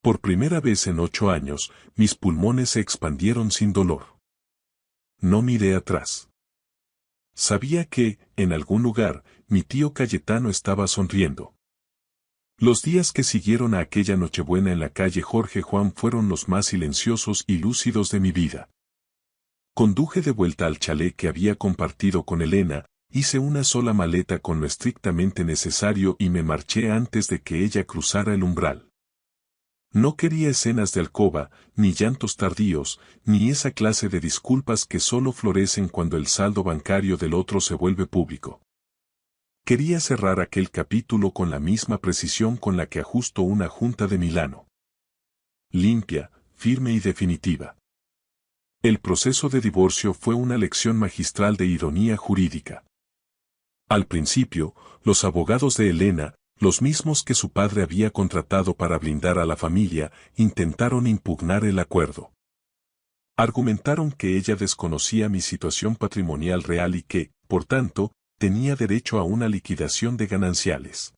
Por primera vez en 8 años, mis pulmones se expandieron sin dolor. No miré atrás. Sabía que, en algún lugar, mi tío Cayetano estaba sonriendo. Los días que siguieron a aquella Nochebuena en la calle Jorge Juan fueron los más silenciosos y lúcidos de mi vida. Conduje de vuelta al chalet que había compartido con Elena, hice una sola maleta con lo estrictamente necesario y me marché antes de que ella cruzara el umbral. No quería escenas de alcoba, ni llantos tardíos, ni esa clase de disculpas que solo florecen cuando el saldo bancario del otro se vuelve público. Quería cerrar aquel capítulo con la misma precisión con la que ajusto una junta de Milano. Limpia, firme y definitiva. El proceso de divorcio fue una lección magistral de ironía jurídica. Al principio, los abogados de Elena, los mismos que su padre había contratado para blindar a la familia, intentaron impugnar el acuerdo. Argumentaron que ella desconocía mi situación patrimonial real y que, por tanto, tenía derecho a una liquidación de gananciales.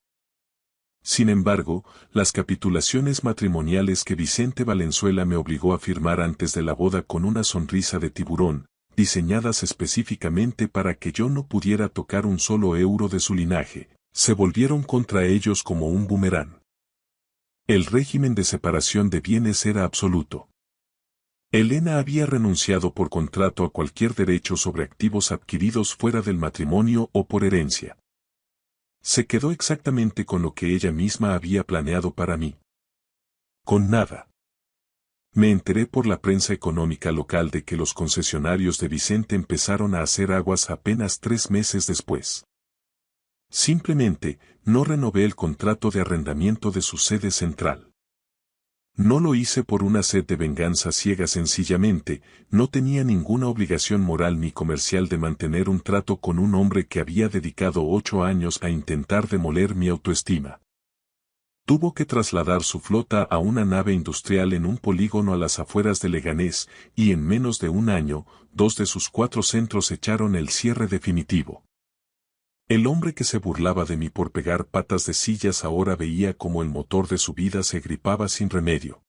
Sin embargo, las capitulaciones matrimoniales que Vicente Valenzuela me obligó a firmar antes de la boda con una sonrisa de tiburón, diseñadas específicamente para que yo no pudiera tocar un solo euro de su linaje, se volvieron contra ellos como un boomerang. El régimen de separación de bienes era absoluto. Elena había renunciado por contrato a cualquier derecho sobre activos adquiridos fuera del matrimonio o por herencia. Se quedó exactamente con lo que ella misma había planeado para mí. Con nada. Me enteré por la prensa económica local de que los concesionarios de Vicente empezaron a hacer aguas apenas 3 meses después. Simplemente, no renové el contrato de arrendamiento de su sede central. No lo hice por una sed de venganza ciega, sencillamente, no tenía ninguna obligación moral ni comercial de mantener un trato con un hombre que había dedicado 8 años a intentar demoler mi autoestima. Tuvo que trasladar su flota a una nave industrial en un polígono a las afueras de Leganés, y en menos de un año, 2 de sus 4 centros echaron el cierre definitivo. El hombre que se burlaba de mí por pegar patas de sillas ahora veía como el motor de su vida se gripaba sin remedio.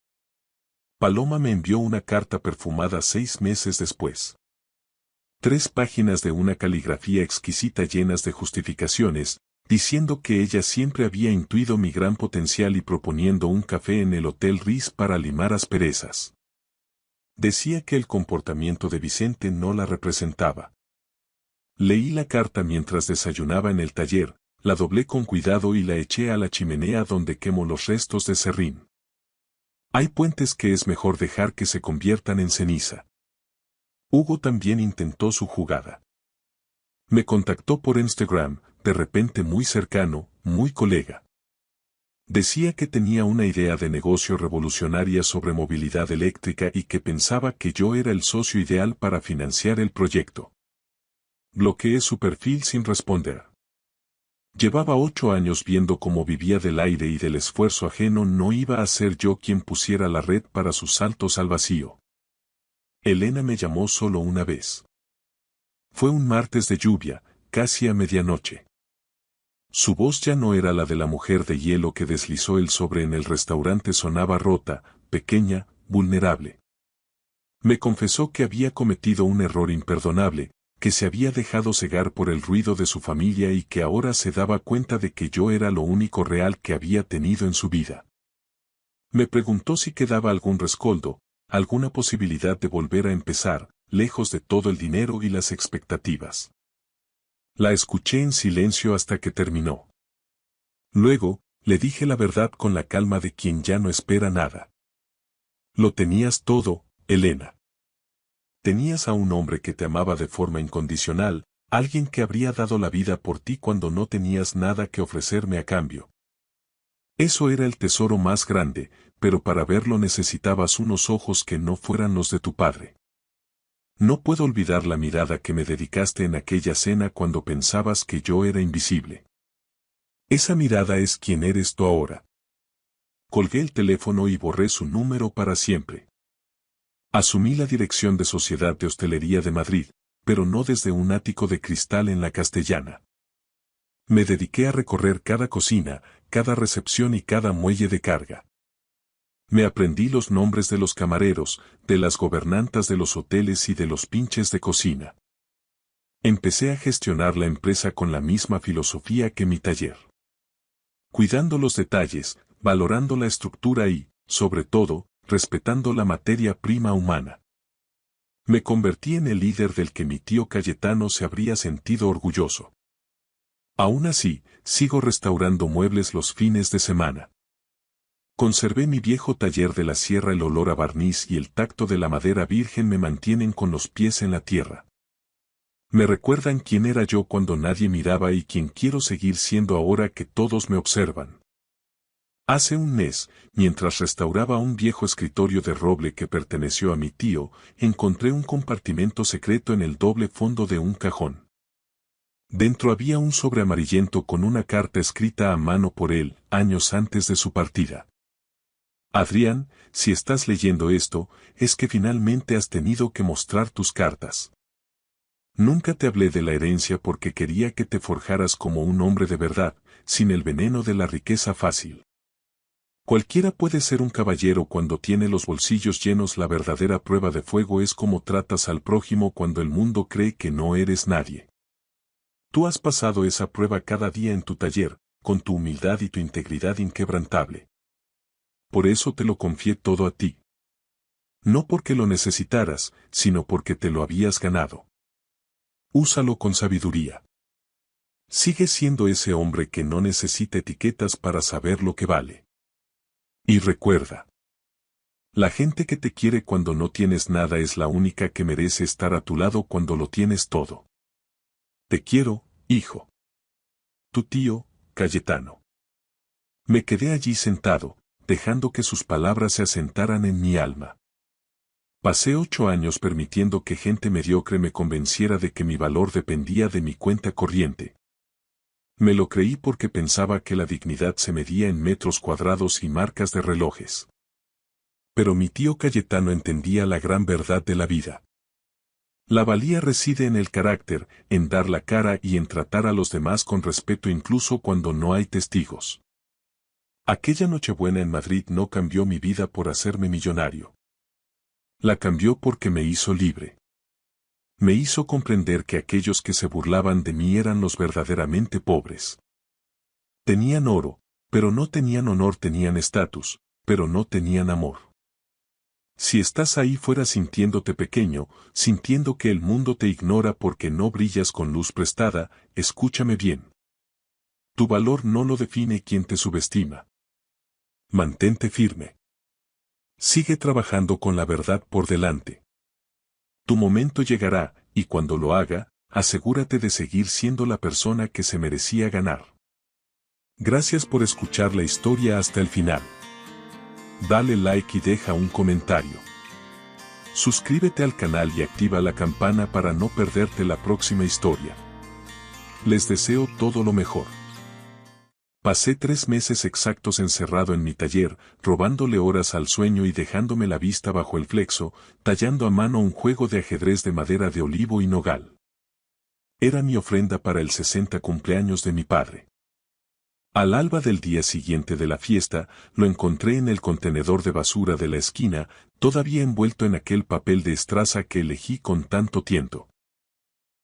Paloma me envió una carta perfumada 6 meses después. 3 páginas de una caligrafía exquisita llenas de justificaciones, diciendo que ella siempre había intuido mi gran potencial y proponiendo un café en el Hotel Riz para limar asperezas. Decía que el comportamiento de Vicente no la representaba. Leí la carta mientras desayunaba en el taller, la doblé con cuidado y la eché a la chimenea donde quemo los restos de serrín. Hay puentes que es mejor dejar que se conviertan en ceniza. Hugo también intentó su jugada. Me contactó por Instagram, de repente muy cercano, muy colega. Decía que tenía una idea de negocio revolucionaria sobre movilidad eléctrica y que pensaba que yo era el socio ideal para financiar el proyecto. Bloqueé su perfil sin responder. Llevaba 8 años viendo cómo vivía del aire y del esfuerzo ajeno. No iba a ser yo quien pusiera la red para sus saltos al vacío. Elena me llamó solo una vez. Fue un martes de lluvia, casi a medianoche. Su voz ya no era la de la mujer de hielo que deslizó el sobre en el restaurante, sonaba rota, pequeña, vulnerable. Me confesó que había cometido un error imperdonable, que se había dejado cegar por el ruido de su familia y que ahora se daba cuenta de que yo era lo único real que había tenido en su vida. Me preguntó si quedaba algún rescoldo, alguna posibilidad de volver a empezar, lejos de todo el dinero y las expectativas. La escuché en silencio hasta que terminó. Luego, le dije la verdad con la calma de quien ya no espera nada. Lo tenías todo, Elena. Tenías a un hombre que te amaba de forma incondicional, alguien que habría dado la vida por ti cuando no tenías nada que ofrecerme a cambio. Eso era el tesoro más grande, pero para verlo necesitabas unos ojos que no fueran los de tu padre. No puedo olvidar la mirada que me dedicaste en aquella cena cuando pensabas que yo era invisible. Esa mirada es quien eres tú ahora. Colgué el teléfono y borré su número para siempre. Asumí la dirección de Sociedad de Hostelería de Madrid, pero no desde un ático de cristal en la Castellana. Me dediqué a recorrer cada cocina, cada recepción y cada muelle de carga. Me aprendí los nombres de los camareros, de las gobernantas de los hoteles y de los pinches de cocina. Empecé a gestionar la empresa con la misma filosofía que mi taller. Cuidando los detalles, valorando la estructura y, sobre todo, respetando la materia prima humana. Me convertí en el líder del que mi tío Cayetano se habría sentido orgulloso. Aún así, sigo restaurando muebles los fines de semana. Conservé mi viejo taller de la sierra, el olor a barniz y el tacto de la madera virgen me mantienen con los pies en la tierra. Me recuerdan quién era yo cuando nadie miraba y quién quiero seguir siendo ahora que todos me observan. Hace un mes, mientras restauraba un viejo escritorio de roble que perteneció a mi tío, encontré un compartimento secreto en el doble fondo de un cajón. Dentro había un sobre amarillento con una carta escrita a mano por él, años antes de su partida. Adrián, si estás leyendo esto, es que finalmente has tenido que mostrar tus cartas. Nunca te hablé de la herencia porque quería que te forjaras como un hombre de verdad, sin el veneno de la riqueza fácil. Cualquiera puede ser un caballero cuando tiene los bolsillos llenos. La verdadera prueba de fuego es cómo tratas al prójimo cuando el mundo cree que no eres nadie. Tú has pasado esa prueba cada día en tu taller, con tu humildad y tu integridad inquebrantable. Por eso te lo confié todo a ti. No porque lo necesitaras, sino porque te lo habías ganado. Úsalo con sabiduría. Sigue siendo ese hombre que no necesita etiquetas para saber lo que vale. Y recuerda. La gente que te quiere cuando no tienes nada es la única que merece estar a tu lado cuando lo tienes todo. Te quiero, hijo. Tu tío, Cayetano. Me quedé allí sentado, dejando que sus palabras se asentaran en mi alma. Pasé 8 años permitiendo que gente mediocre me convenciera de que mi valor dependía de mi cuenta corriente. Me lo creí porque pensaba que la dignidad se medía en metros cuadrados y marcas de relojes. Pero mi tío Cayetano entendía la gran verdad de la vida. La valía reside en el carácter, en dar la cara y en tratar a los demás con respeto incluso cuando no hay testigos. Aquella Nochebuena en Madrid no cambió mi vida por hacerme millonario. La cambió porque me hizo libre. Me hizo comprender que aquellos que se burlaban de mí eran los verdaderamente pobres. Tenían oro, pero no tenían honor, tenían estatus, pero no tenían amor. Si estás ahí fuera sintiéndote pequeño, sintiendo que el mundo te ignora porque no brillas con luz prestada, escúchame bien. Tu valor no lo define quien te subestima. Mantente firme. Sigue trabajando con la verdad por delante. Tu momento llegará, y cuando lo haga, asegúrate de seguir siendo la persona que se merecía ganar. Gracias por escuchar la historia hasta el final. Dale like y deja un comentario. Suscríbete al canal y activa la campana para no perderte la próxima historia. Les deseo todo lo mejor. Pasé 3 meses exactos encerrado en mi taller, robándole horas al sueño y dejándome la vista bajo el flexo, tallando a mano un juego de ajedrez de madera de olivo y nogal. Era mi ofrenda para el 60 cumpleaños de mi padre. Al alba del día siguiente de la fiesta, lo encontré en el contenedor de basura de la esquina, todavía envuelto en aquel papel de estraza que elegí con tanto tiento.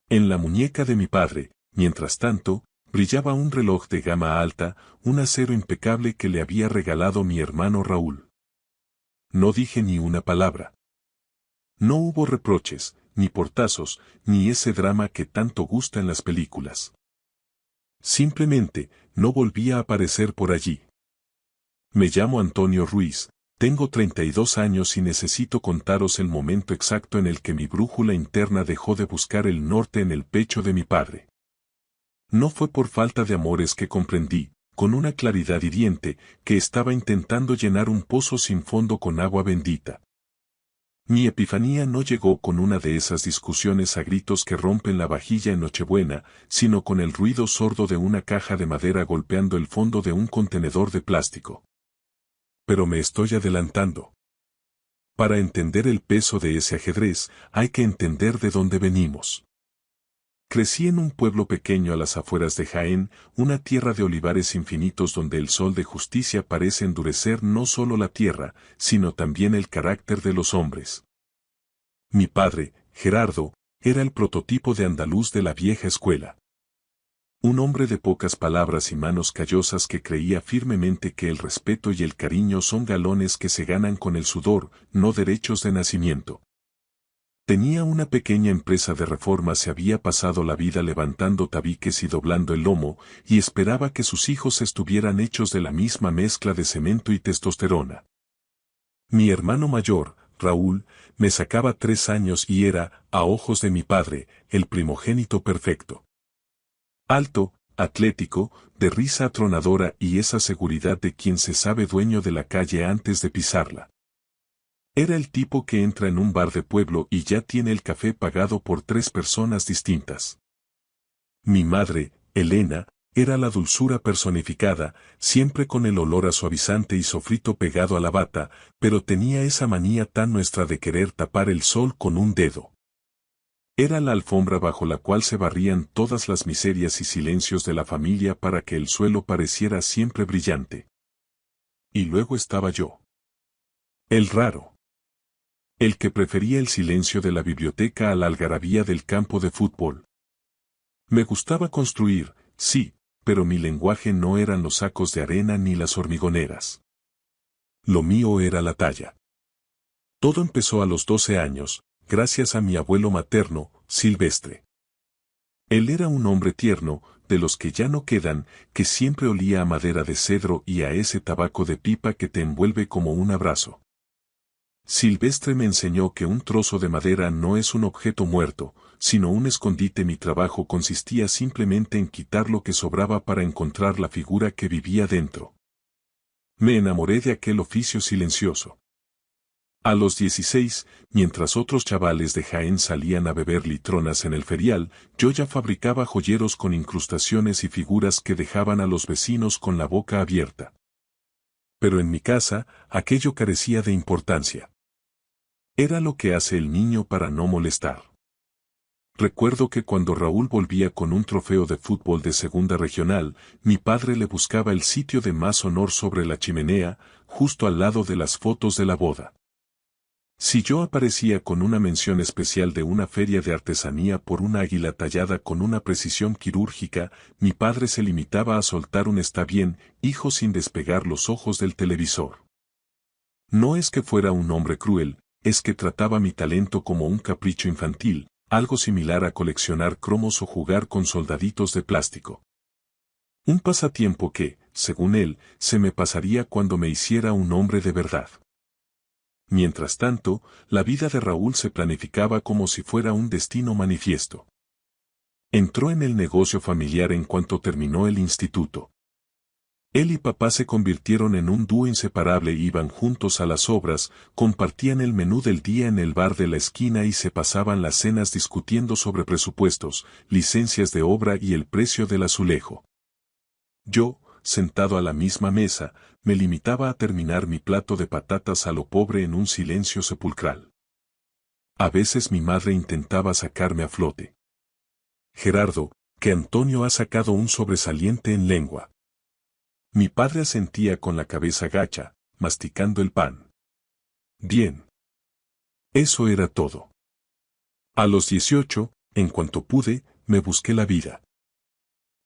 En la muñeca de mi padre, mientras tanto, brillaba un reloj de gama alta, un acero impecable que le había regalado mi hermano Raúl. No dije ni una palabra. No hubo reproches, ni portazos, ni ese drama que tanto gusta en las películas. Simplemente, no volví a aparecer por allí. Me llamo Antonio Ruiz, tengo 32 años y necesito contaros el momento exacto en el que mi brújula interna dejó de buscar el norte en el pecho de mi padre. No fue por falta de amores que comprendí, con una claridad hiriente, que estaba intentando llenar un pozo sin fondo con agua bendita. Mi epifanía no llegó con una de esas discusiones a gritos que rompen la vajilla en Nochebuena, sino con el ruido sordo de una caja de madera golpeando el fondo de un contenedor de plástico. Pero me estoy adelantando. Para entender el peso de ese ajedrez, hay que entender de dónde venimos. Crecí en un pueblo pequeño a las afueras de Jaén, una tierra de olivares infinitos donde el sol de justicia parece endurecer no solo la tierra, sino también el carácter de los hombres. Mi padre, Gerardo, era el prototipo de andaluz de la vieja escuela. Un hombre de pocas palabras y manos callosas que creía firmemente que el respeto y el cariño son galones que se ganan con el sudor, no derechos de nacimiento. Tenía una pequeña empresa de reforma, se había pasado la vida levantando tabiques y doblando el lomo, y esperaba que sus hijos estuvieran hechos de la misma mezcla de cemento y testosterona. Mi hermano mayor, Raúl, me sacaba 3 años y era, a ojos de mi padre, el primogénito perfecto. Alto, atlético, de risa atronadora y esa seguridad de quien se sabe dueño de la calle antes de pisarla. Era el tipo que entra en un bar de pueblo y ya tiene el café pagado por 3 personas distintas. Mi madre, Elena, era la dulzura personificada, siempre con el olor a suavizante y sofrito pegado a la bata, pero tenía esa manía tan nuestra de querer tapar el sol con un dedo. Era la alfombra bajo la cual se barrían todas las miserias y silencios de la familia para que el suelo pareciera siempre brillante. Y luego estaba yo. El raro. El que prefería el silencio de la biblioteca a la algarabía del campo de fútbol. Me gustaba construir, sí, pero mi lenguaje no eran los sacos de arena ni las hormigoneras. Lo mío era la talla. Todo empezó a los 12 años, gracias a mi abuelo materno, Silvestre. Él era un hombre tierno, de los que ya no quedan, que siempre olía a madera de cedro y a ese tabaco de pipa que te envuelve como un abrazo. Silvestre me enseñó que un trozo de madera no es un objeto muerto, sino un escondite. Mi trabajo consistía simplemente en quitar lo que sobraba para encontrar la figura que vivía dentro. Me enamoré de aquel oficio silencioso. A los 16, mientras otros chavales de Jaén salían a beber litronas en el ferial, yo ya fabricaba joyeros con incrustaciones y figuras que dejaban a los vecinos con la boca abierta. Pero en mi casa, aquello carecía de importancia. Era lo que hace el niño para no molestar. Recuerdo que cuando Raúl volvía con un trofeo de fútbol de segunda regional, mi padre le buscaba el sitio de más honor sobre la chimenea, justo al lado de las fotos de la boda. Si yo aparecía con una mención especial de una feria de artesanía por una águila tallada con una precisión quirúrgica, mi padre se limitaba a soltar un "está bien, hijo", sin despegar los ojos del televisor. No es que fuera un hombre cruel, es que trataba mi talento como un capricho infantil, algo similar a coleccionar cromos o jugar con soldaditos de plástico. Un pasatiempo que, según él, se me pasaría cuando me hiciera un hombre de verdad. Mientras tanto, la vida de Raúl se planificaba como si fuera un destino manifiesto. Entró en el negocio familiar en cuanto terminó el instituto. Él y papá se convirtieron en un dúo inseparable, iban juntos a las obras, compartían el menú del día en el bar de la esquina y se pasaban las cenas discutiendo sobre presupuestos, licencias de obra y el precio del azulejo. Yo, sentado a la misma mesa, me limitaba a terminar mi plato de patatas a lo pobre en un silencio sepulcral. A veces mi madre intentaba sacarme a flote. Gerardo, que Antonio ha sacado un sobresaliente en lengua. Mi padre asentía con la cabeza gacha, masticando el pan. Bien. Eso era todo. A los 18, en cuanto pude, me busqué la vida.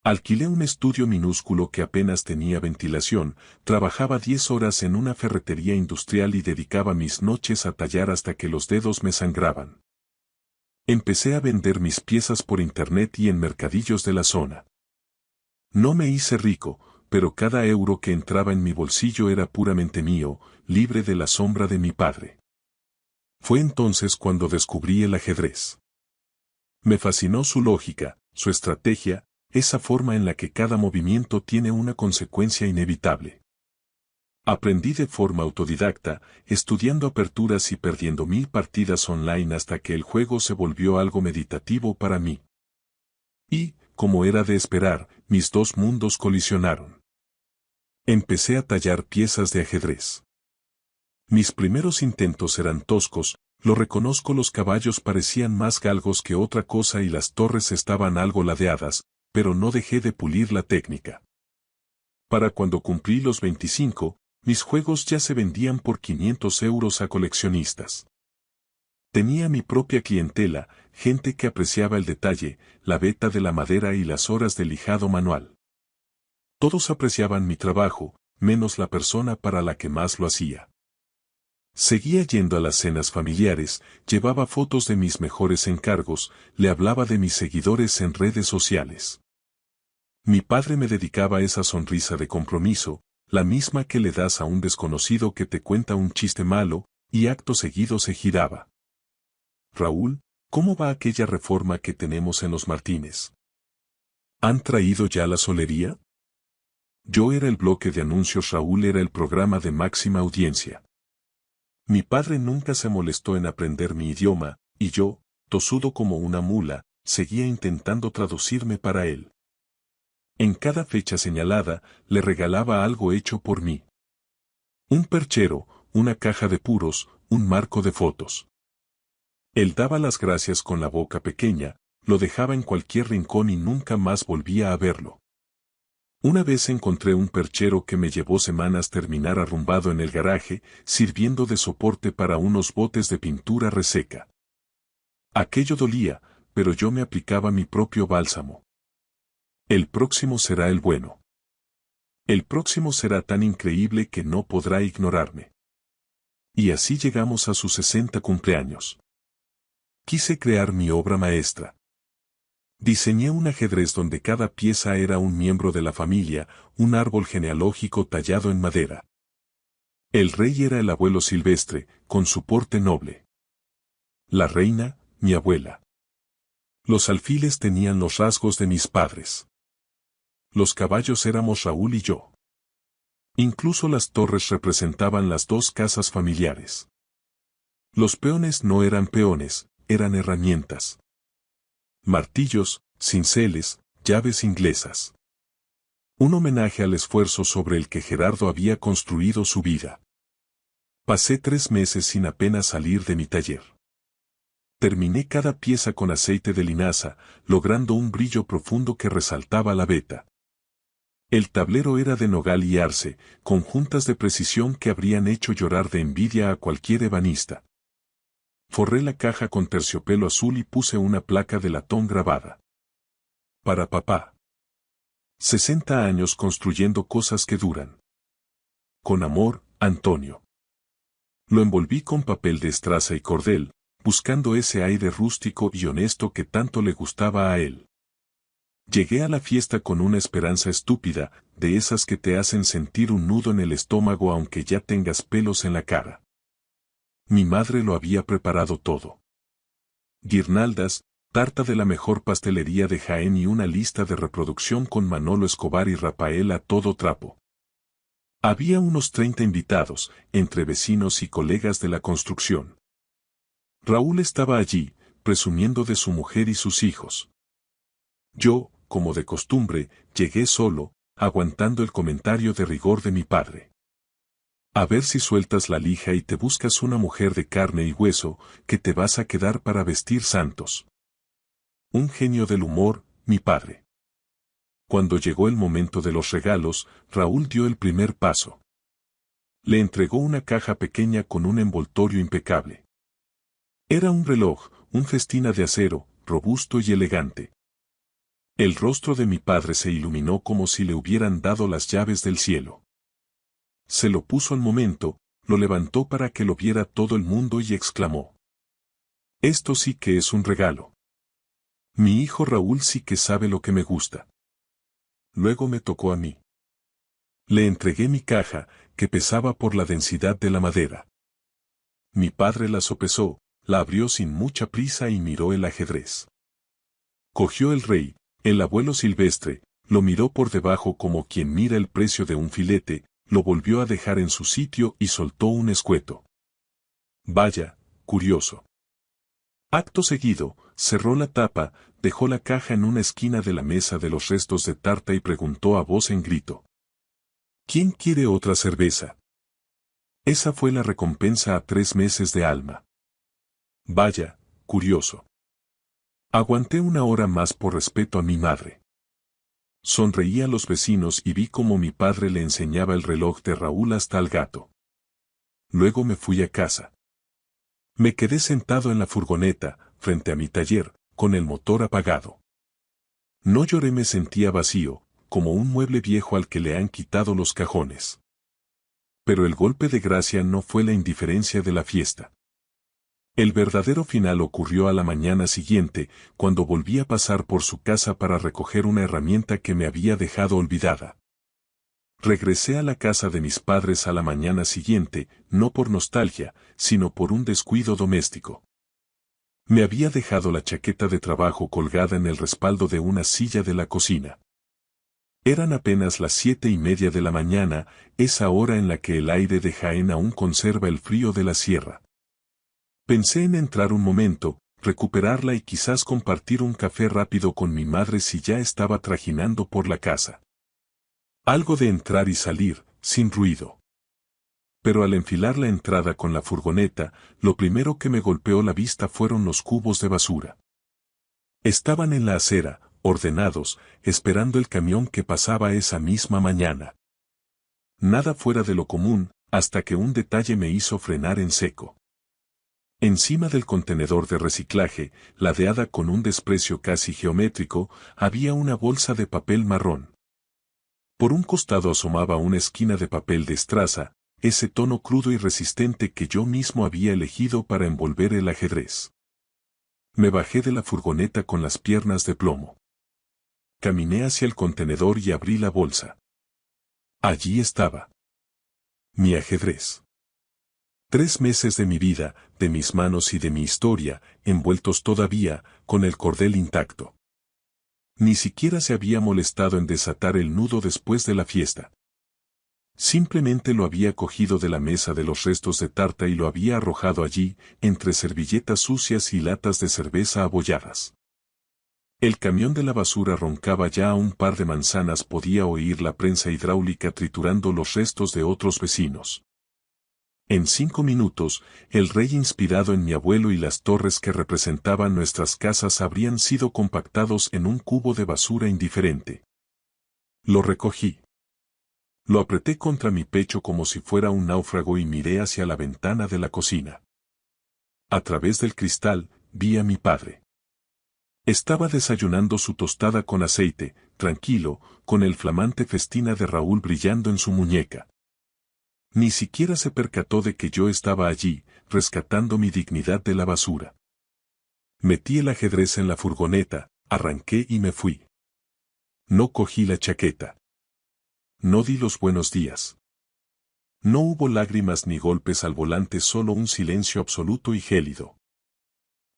Alquilé un estudio minúsculo que apenas tenía ventilación, trabajaba 10 horas en una ferretería industrial y dedicaba mis noches a tallar hasta que los dedos me sangraban. Empecé a vender mis piezas por internet y en mercadillos de la zona. No me hice rico, pero cada euro que entraba en mi bolsillo era puramente mío, libre de la sombra de mi padre. Fue entonces cuando descubrí el ajedrez. Me fascinó su lógica, su estrategia, esa forma en la que cada movimiento tiene una consecuencia inevitable. Aprendí de forma autodidacta, estudiando aperturas y perdiendo 1000 partidas online hasta que el juego se volvió algo meditativo para mí. Y, como era de esperar, mis dos mundos colisionaron. Empecé a tallar piezas de ajedrez. Mis primeros intentos eran toscos, lo reconozco, los caballos parecían más galgos que otra cosa y las torres estaban algo ladeadas, pero no dejé de pulir la técnica. Para cuando cumplí los 25, mis juegos ya se vendían por 500 euros a coleccionistas. Tenía mi propia clientela, gente que apreciaba el detalle, la veta de la madera y las horas de lijado manual. Todos apreciaban mi trabajo, menos la persona para la que más lo hacía. Seguía yendo a las cenas familiares, llevaba fotos de mis mejores encargos, le hablaba de mis seguidores en redes sociales. Mi padre me dedicaba esa sonrisa de compromiso, la misma que le das a un desconocido que te cuenta un chiste malo, y acto seguido se giraba. Raúl, ¿cómo va aquella reforma que tenemos en los Martínez? ¿Han traído ya la solería? Yo era el bloque de anuncios, Raúl era el programa de máxima audiencia. Mi padre nunca se molestó en aprender mi idioma, y yo, tosudo como una mula, seguía intentando traducirme para él. En cada fecha señalada, le regalaba algo hecho por mí. Un perchero, una caja de puros, un marco de fotos. Él daba las gracias con la boca pequeña, lo dejaba en cualquier rincón y nunca más volvía a verlo. Una vez encontré un perchero que me llevó semanas terminar arrumbado en el garaje, sirviendo de soporte para unos botes de pintura reseca. Aquello dolía, pero yo me aplicaba mi propio bálsamo. El próximo será el bueno. El próximo será tan increíble que no podrá ignorarme. Y así llegamos a sus 60 cumpleaños. Quise crear mi obra maestra. Diseñé un ajedrez donde cada pieza era un miembro de la familia, un árbol genealógico tallado en madera. El rey era el abuelo Silvestre, con su porte noble. La reina, mi abuela. Los alfiles tenían los rasgos de mis padres. Los caballos éramos Raúl y yo. Incluso las torres representaban las dos casas familiares. Los peones no eran peones, eran herramientas. Martillos, cinceles, llaves inglesas. Un homenaje al esfuerzo sobre el que Gerardo había construido su vida. Pasé 3 meses sin apenas salir de mi taller. Terminé cada pieza con aceite de linaza, logrando un brillo profundo que resaltaba la veta. El tablero era de nogal y arce, con juntas de precisión que habrían hecho llorar de envidia a cualquier ebanista. Forré la caja con terciopelo azul y puse una placa de latón grabada. Para papá. 60 años construyendo cosas que duran. Con amor, Antonio. Lo envolví con papel de estraza y cordel, buscando ese aire rústico y honesto que tanto le gustaba a él. Llegué a la fiesta con una esperanza estúpida, de esas que te hacen sentir un nudo en el estómago aunque ya tengas pelos en la cara. Mi madre lo había preparado todo. Guirnaldas, tarta de la mejor pastelería de Jaén y una lista de reproducción con Manolo Escobar y Rafael a todo trapo. Había unos 30 invitados, entre vecinos y colegas de la construcción. Raúl estaba allí, presumiendo de su mujer y sus hijos. Yo, como de costumbre, llegué solo, aguantando el comentario de rigor de mi padre. A ver si sueltas la lija y te buscas una mujer de carne y hueso, que te vas a quedar para vestir santos. Un genio del humor, mi padre. Cuando llegó el momento de los regalos, Raúl dio el primer paso. Le entregó una caja pequeña con un envoltorio impecable. Era un reloj, un festina de acero, robusto y elegante. El rostro de mi padre se iluminó como si le hubieran dado las llaves del cielo. Se lo puso al momento, lo levantó para que lo viera todo el mundo y exclamó: «Esto sí que es un regalo. Mi hijo Raúl sí que sabe lo que me gusta». Luego me tocó a mí. Le entregué mi caja, que pesaba por la densidad de la madera. Mi padre la sopesó, la abrió sin mucha prisa y miró el ajedrez. Cogió el rey, el abuelo silvestre, lo miró por debajo como quien mira el precio de un filete, lo volvió a dejar en su sitio y soltó un escueto. «Vaya, curioso». Acto seguido, cerró la tapa, dejó la caja en una esquina de la mesa de los restos de tarta y preguntó a voz en grito: «¿Quién quiere otra cerveza?». Esa fue la recompensa a 3 meses de alma. Vaya, curioso. Aguanté 1 hora más por respeto a mi madre. Sonreí a los vecinos y vi cómo mi padre le enseñaba el reloj de Raúl hasta al gato. Luego me fui a casa. Me quedé sentado en la furgoneta, frente a mi taller, con el motor apagado. No lloré, me sentía vacío, como un mueble viejo al que le han quitado los cajones. Pero el golpe de gracia no fue la indiferencia de la fiesta. El verdadero final ocurrió a la mañana siguiente, cuando volví a pasar por su casa para recoger una herramienta que me había dejado olvidada. Regresé a la casa de mis padres a la mañana siguiente, no por nostalgia, sino por un descuido doméstico. Me había dejado la chaqueta de trabajo colgada en el respaldo de una silla de la cocina. Eran apenas las 7:30 de la mañana, esa hora en la que el aire de Jaén aún conserva el frío de la sierra. Pensé en entrar un momento, recuperarla y quizás compartir un café rápido con mi madre si ya estaba trajinando por la casa. Algo de entrar y salir, sin ruido. Pero al enfilar la entrada con la furgoneta, lo primero que me golpeó la vista fueron los cubos de basura. Estaban en la acera, ordenados, esperando el camión que pasaba esa misma mañana. Nada fuera de lo común, hasta que un detalle me hizo frenar en seco. Encima del contenedor de reciclaje, ladeada con un desprecio casi geométrico, había una bolsa de papel marrón. Por un costado asomaba una esquina de papel de estraza, ese tono crudo y resistente que yo mismo había elegido para envolver el ajedrez. Me bajé de la furgoneta con las piernas de plomo. Caminé hacia el contenedor y abrí la bolsa. Allí estaba. Mi ajedrez. 3 meses de mi vida, de mis manos y de mi historia, envueltos todavía, con el cordel intacto. Ni siquiera se había molestado en desatar el nudo después de la fiesta. Simplemente lo había cogido de la mesa de los restos de tarta y lo había arrojado allí, entre servilletas sucias y latas de cerveza abolladas. El camión de la basura roncaba ya a un par de manzanas, podía oír la prensa hidráulica triturando los restos de otros vecinos. En 5 minutos, el rey inspirado en mi abuelo y las torres que representaban nuestras casas habrían sido compactados en un cubo de basura indiferente. Lo recogí. Lo apreté contra mi pecho como si fuera un náufrago y miré hacia la ventana de la cocina. A través del cristal, vi a mi padre. Estaba desayunando su tostada con aceite, tranquilo, con el flamante festina de Raúl brillando en su muñeca. Ni siquiera se percató de que yo estaba allí, rescatando mi dignidad de la basura. Metí el ajedrez en la furgoneta, arranqué y me fui. No cogí la chaqueta. No di los buenos días. No hubo lágrimas ni golpes al volante, solo un silencio absoluto y gélido.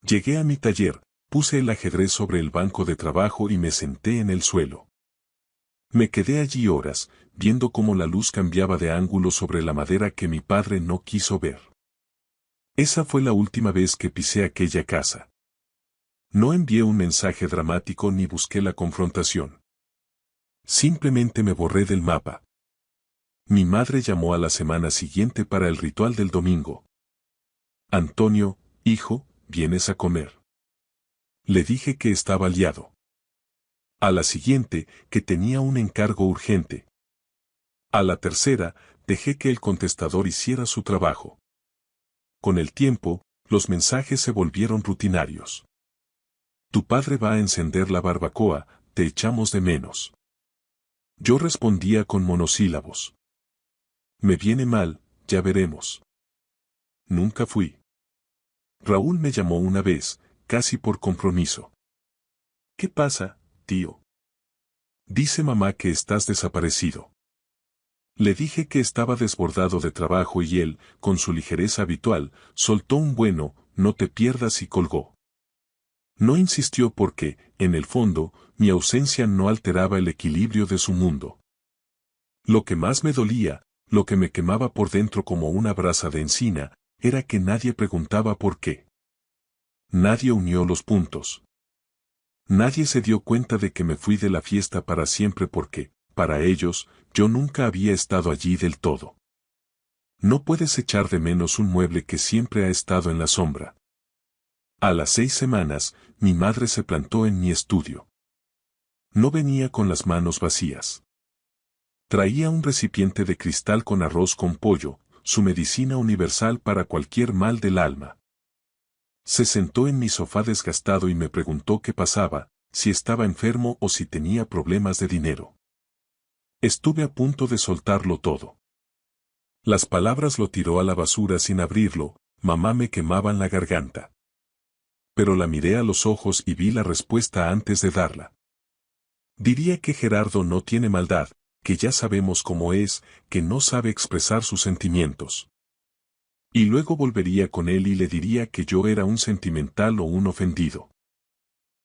Llegué a mi taller, puse el ajedrez sobre el banco de trabajo y me senté en el suelo. Me quedé allí horas, viendo cómo la luz cambiaba de ángulo sobre la madera que mi padre no quiso ver. Esa fue la última vez que pisé aquella casa. No envié un mensaje dramático ni busqué la confrontación. Simplemente me borré del mapa. Mi madre llamó a la semana siguiente para el ritual del domingo. «Antonio, hijo, ¿vienes a comer?». Le dije que estaba liado. A la siguiente, que tenía un encargo urgente. A la tercera, dejé que el contestador hiciera su trabajo. Con el tiempo, los mensajes se volvieron rutinarios. «Tu padre va a encender la barbacoa, te echamos de menos. Yo respondía con monosílabos. Me viene mal, ya veremos. Nunca fui. Raúl me llamó una vez, casi por compromiso. ¿Qué pasa, tío? Dice mamá que estás desaparecido. Le dije que estaba desbordado de trabajo y él, con su ligereza habitual, soltó un bueno, no te pierdas y colgó. No insistió porque, en el fondo, mi ausencia no alteraba el equilibrio de su mundo. Lo que más me dolía, lo que me quemaba por dentro como una brasa de encina, era que nadie preguntaba por qué. Nadie unió los puntos. Nadie se dio cuenta de que me fui de la fiesta para siempre porque, para ellos, yo nunca había estado allí del todo. No puedes echar de menos un mueble que siempre ha estado en la sombra. A las 6 semanas, mi madre se plantó en mi estudio. No venía con las manos vacías. Traía un recipiente de cristal con arroz con pollo, su medicina universal para cualquier mal del alma. Se sentó en mi sofá desgastado y me preguntó qué pasaba, si estaba enfermo o si tenía problemas de dinero. Estuve a punto de soltarlo todo. Las palabras lo tiró a la basura sin abrirlo, mamá me quemaban la garganta. Pero la miré a los ojos y vi la respuesta antes de darla. Diría que Gerardo no tiene maldad, que ya sabemos cómo es, que no sabe expresar sus sentimientos. Y luego volvería con él y le diría que yo era un sentimental o un ofendido.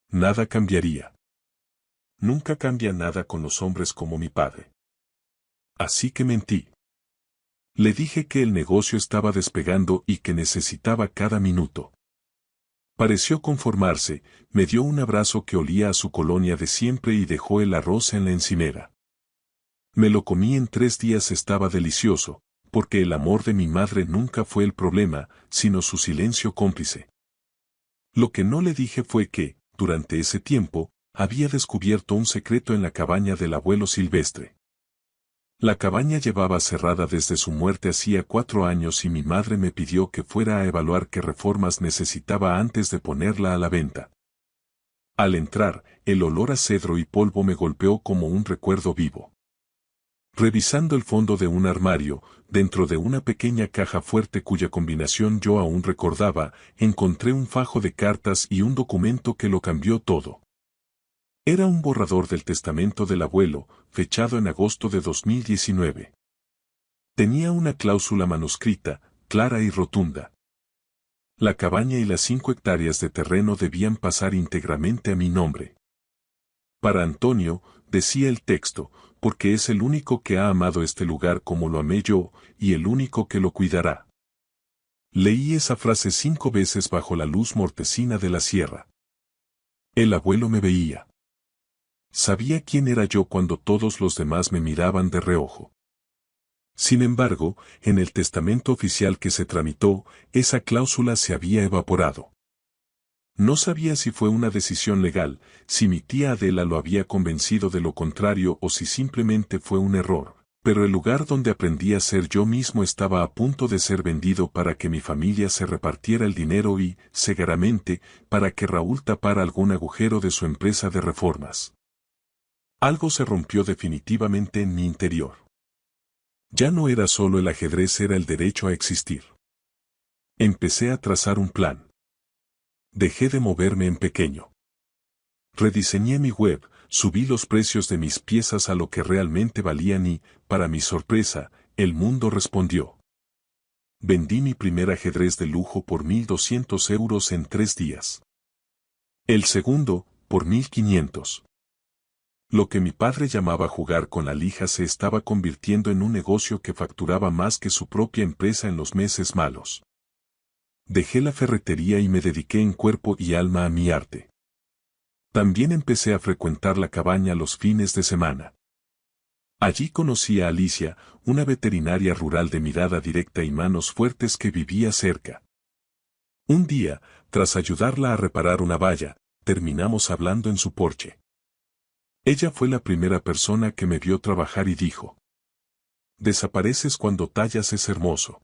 Nada cambiaría. Nunca cambia nada con los hombres como mi padre. Así que mentí. Le dije que el negocio estaba despegando y que necesitaba cada minuto. Pareció conformarse, me dio un abrazo que olía a su colonia de siempre y dejó el arroz en la encimera. Me lo comí en 3 días, estaba delicioso, porque el amor de mi madre nunca fue el problema, sino su silencio cómplice. Lo que no le dije fue que, durante ese tiempo, había descubierto un secreto en la cabaña del abuelo Silvestre. La cabaña llevaba cerrada desde su muerte hacía 4 años y mi madre me pidió que fuera a evaluar qué reformas necesitaba antes de ponerla a la venta. Al entrar, el olor a cedro y polvo me golpeó como un recuerdo vivo. Revisando el fondo de un armario, dentro de una pequeña caja fuerte cuya combinación yo aún recordaba, encontré un fajo de cartas y un documento que lo cambió todo. Era un borrador del testamento del abuelo, fechado en agosto de 2019. Tenía una cláusula manuscrita, clara y rotunda. La cabaña y las 5 hectáreas de terreno debían pasar íntegramente a mi nombre. Para Antonio, decía el texto, porque es el único que ha amado este lugar como lo amé yo, y el único que lo cuidará. Leí esa frase 5 veces bajo la luz mortecina de la sierra. El abuelo me veía. Sabía quién era yo cuando todos los demás me miraban de reojo. Sin embargo, en el testamento oficial que se tramitó, esa cláusula se había evaporado. No sabía si fue una decisión legal, si mi tía Adela lo había convencido de lo contrario o si simplemente fue un error, pero el lugar donde aprendí a ser yo mismo estaba a punto de ser vendido para que mi familia se repartiera el dinero y, cegaramente, para que Raúl tapara algún agujero de su empresa de reformas. Algo se rompió definitivamente en mi interior. Ya no era solo el ajedrez, era el derecho a existir. Empecé a trazar un plan. Dejé de moverme en pequeño. Rediseñé mi web, subí los precios de mis piezas a lo que realmente valían y, para mi sorpresa, el mundo respondió. Vendí mi primer ajedrez de lujo por 1.200 euros en 3 días. El segundo, por 1.500. Lo que mi padre llamaba jugar con la lija se estaba convirtiendo en un negocio que facturaba más que su propia empresa en los meses malos. Dejé la ferretería y me dediqué en cuerpo y alma a mi arte. También empecé a frecuentar la cabaña los fines de semana. Allí conocí a Alicia, una veterinaria rural de mirada directa y manos fuertes que vivía cerca. Un día, tras ayudarla a reparar una valla, terminamos hablando en su porche. Ella fue la primera persona que me vio trabajar y dijo: «Desapareces cuando tallas, es hermoso».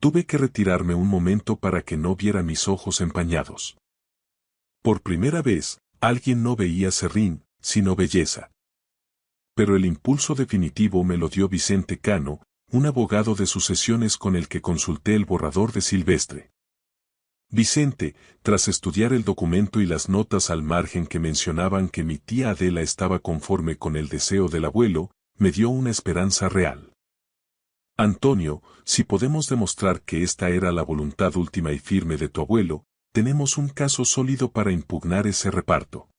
Tuve que retirarme un momento para que no viera mis ojos empañados. Por primera vez, alguien no veía serrín, sino belleza. Pero el impulso definitivo me lo dio Vicente Cano, un abogado de sucesiones con el que consulté el borrador de Silvestre. Vicente, tras estudiar el documento y las notas al margen que mencionaban que mi tía Adela estaba conforme con el deseo del abuelo, me dio una esperanza real. Antonio, si podemos demostrar que esta era la voluntad última y firme de tu abuelo, tenemos un caso sólido para impugnar ese reparto.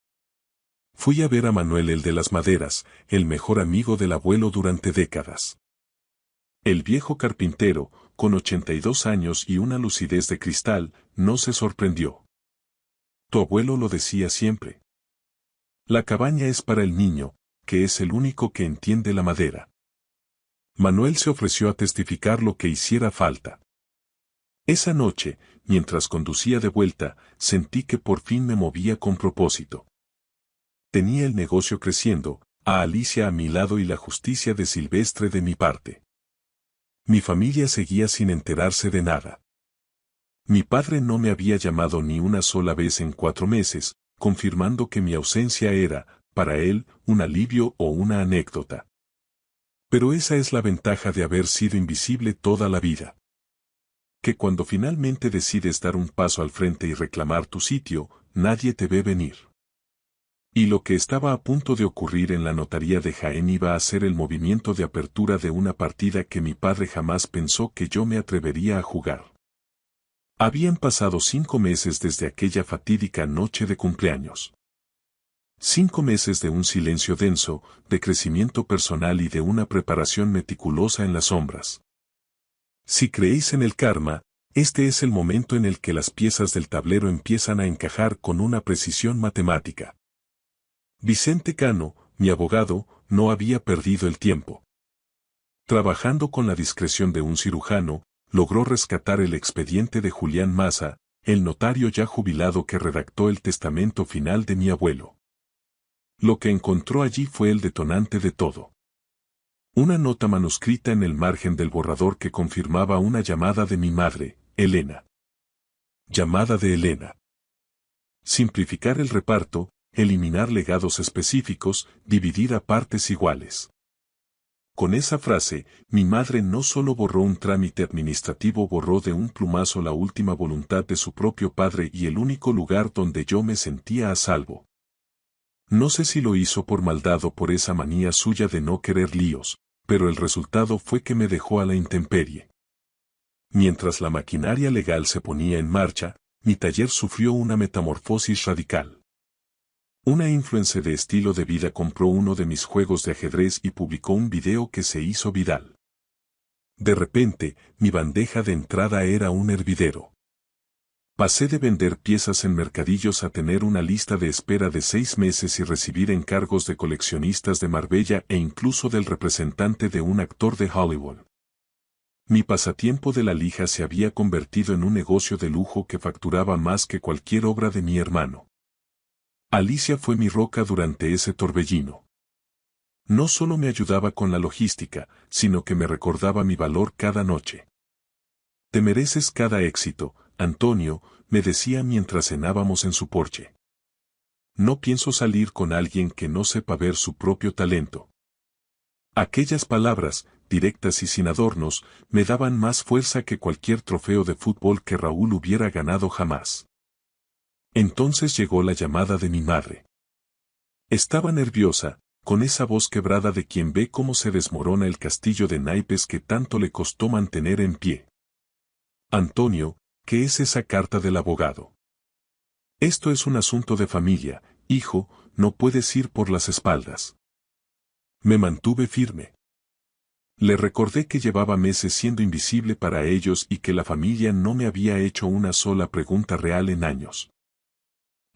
Fui a ver a Manuel el de las maderas, el mejor amigo del abuelo durante décadas. El viejo carpintero, con 82 años y una lucidez de cristal, no se sorprendió. Tu abuelo lo decía siempre. La cabaña es para el niño, que es el único que entiende la madera. Manuel se ofreció a testificar lo que hiciera falta. Esa noche, mientras conducía de vuelta, sentí que por fin me movía con propósito. Tenía el negocio creciendo, a Alicia a mi lado y la justicia de Silvestre de mi parte. Mi familia seguía sin enterarse de nada. Mi padre no me había llamado ni una sola vez en 4 meses, confirmando que mi ausencia era, para él, un alivio o una anécdota. Pero esa es la ventaja de haber sido invisible toda la vida. Que cuando finalmente decides dar un paso al frente y reclamar tu sitio, nadie te ve venir. Y lo que estaba a punto de ocurrir en la notaría de Jaén iba a ser el movimiento de apertura de una partida que mi padre jamás pensó que yo me atrevería a jugar. Habían pasado 5 meses desde aquella fatídica noche de cumpleaños. 5 meses de un silencio denso, de crecimiento personal y de una preparación meticulosa en las sombras. Si creéis en el karma, este es el momento en el que las piezas del tablero empiezan a encajar con una precisión matemática. Vicente Cano, mi abogado, no había perdido el tiempo. Trabajando con la discreción de un cirujano, logró rescatar el expediente de Julián Maza, el notario ya jubilado que redactó el testamento final de mi abuelo. Lo que encontró allí fue el detonante de todo. Una nota manuscrita en el margen del borrador que confirmaba una llamada de mi madre, Elena. Llamada de Elena. Simplificar el reparto, eliminar legados específicos, dividir a partes iguales. Con esa frase, mi madre no solo borró un trámite administrativo, borró de un plumazo la última voluntad de su propio padre y el único lugar donde yo me sentía a salvo. No sé si lo hizo por maldad o por esa manía suya de no querer líos, pero el resultado fue que me dejó a la intemperie. Mientras la maquinaria legal se ponía en marcha, mi taller sufrió una metamorfosis radical. Una influencer de estilo de vida compró uno de mis juegos de ajedrez y publicó un video que se hizo viral. De repente, mi bandeja de entrada era un hervidero. Pasé de vender piezas en mercadillos a tener una lista de espera de 6 meses y recibir encargos de coleccionistas de Marbella e incluso del representante de un actor de Hollywood. Mi pasatiempo de la lija se había convertido en un negocio de lujo que facturaba más que cualquier obra de mi hermano. Alicia fue mi roca durante ese torbellino. No solo me ayudaba con la logística, sino que me recordaba mi valor cada noche. Te mereces cada éxito, Antonio, me decía mientras cenábamos en su porche. No pienso salir con alguien que no sepa ver su propio talento. Aquellas palabras, directas y sin adornos, me daban más fuerza que cualquier trofeo de fútbol que Raúl hubiera ganado jamás. Entonces llegó la llamada de mi madre. Estaba nerviosa, con esa voz quebrada de quien ve cómo se desmorona el castillo de naipes que tanto le costó mantener en pie. Antonio, ¿qué es esa carta del abogado? Esto es un asunto de familia, hijo, no puedes ir por las espaldas. Me mantuve firme. Le recordé que llevaba meses siendo invisible para ellos y que la familia no me había hecho una sola pregunta real en años.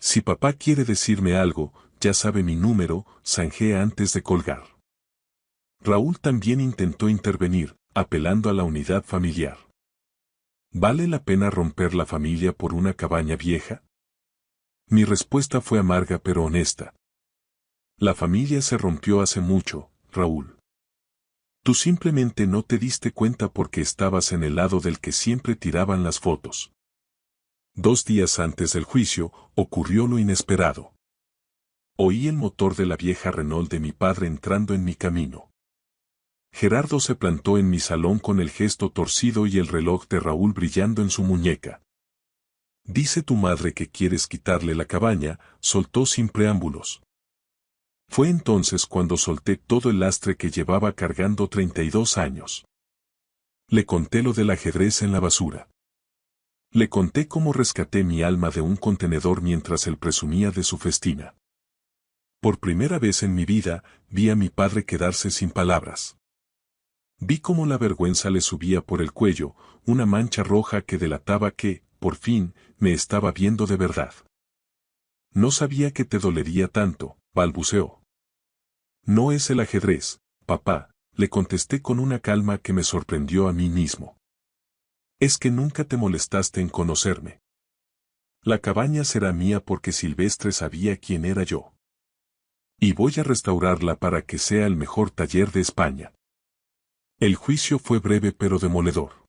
Si papá quiere decirme algo, ya sabe mi número, zanjé antes de colgar. Raúl también intentó intervenir, apelando a la unidad familiar. ¿Vale la pena romper la familia por una cabaña vieja? Mi respuesta fue amarga pero honesta. La familia se rompió hace mucho, Raúl. Tú simplemente no te diste cuenta porque estabas en el lado del que siempre tiraban las fotos. 2 días antes del juicio, ocurrió lo inesperado. Oí el motor de la vieja Renault de mi padre entrando en mi camino. Gerardo se plantó en mi salón con el gesto torcido y el reloj de Raúl brillando en su muñeca. Dice tu madre que quieres quitarle la cabaña, soltó sin preámbulos. Fue entonces cuando solté todo el lastre que llevaba cargando 32 años. Le conté lo del ajedrez en la basura. Le conté cómo rescaté mi alma de un contenedor mientras él presumía de su festina. Por primera vez en mi vida, vi a mi padre quedarse sin palabras. Vi cómo la vergüenza le subía por el cuello, una mancha roja que delataba que, por fin, me estaba viendo de verdad. No sabía que te dolería tanto, balbuceó. No es el ajedrez, papá, le contesté con una calma que me sorprendió a mí mismo. Es que nunca te molestaste en conocerme. La cabaña será mía porque Silvestre sabía quién era yo. Y voy a restaurarla para que sea el mejor taller de España. El juicio fue breve pero demoledor.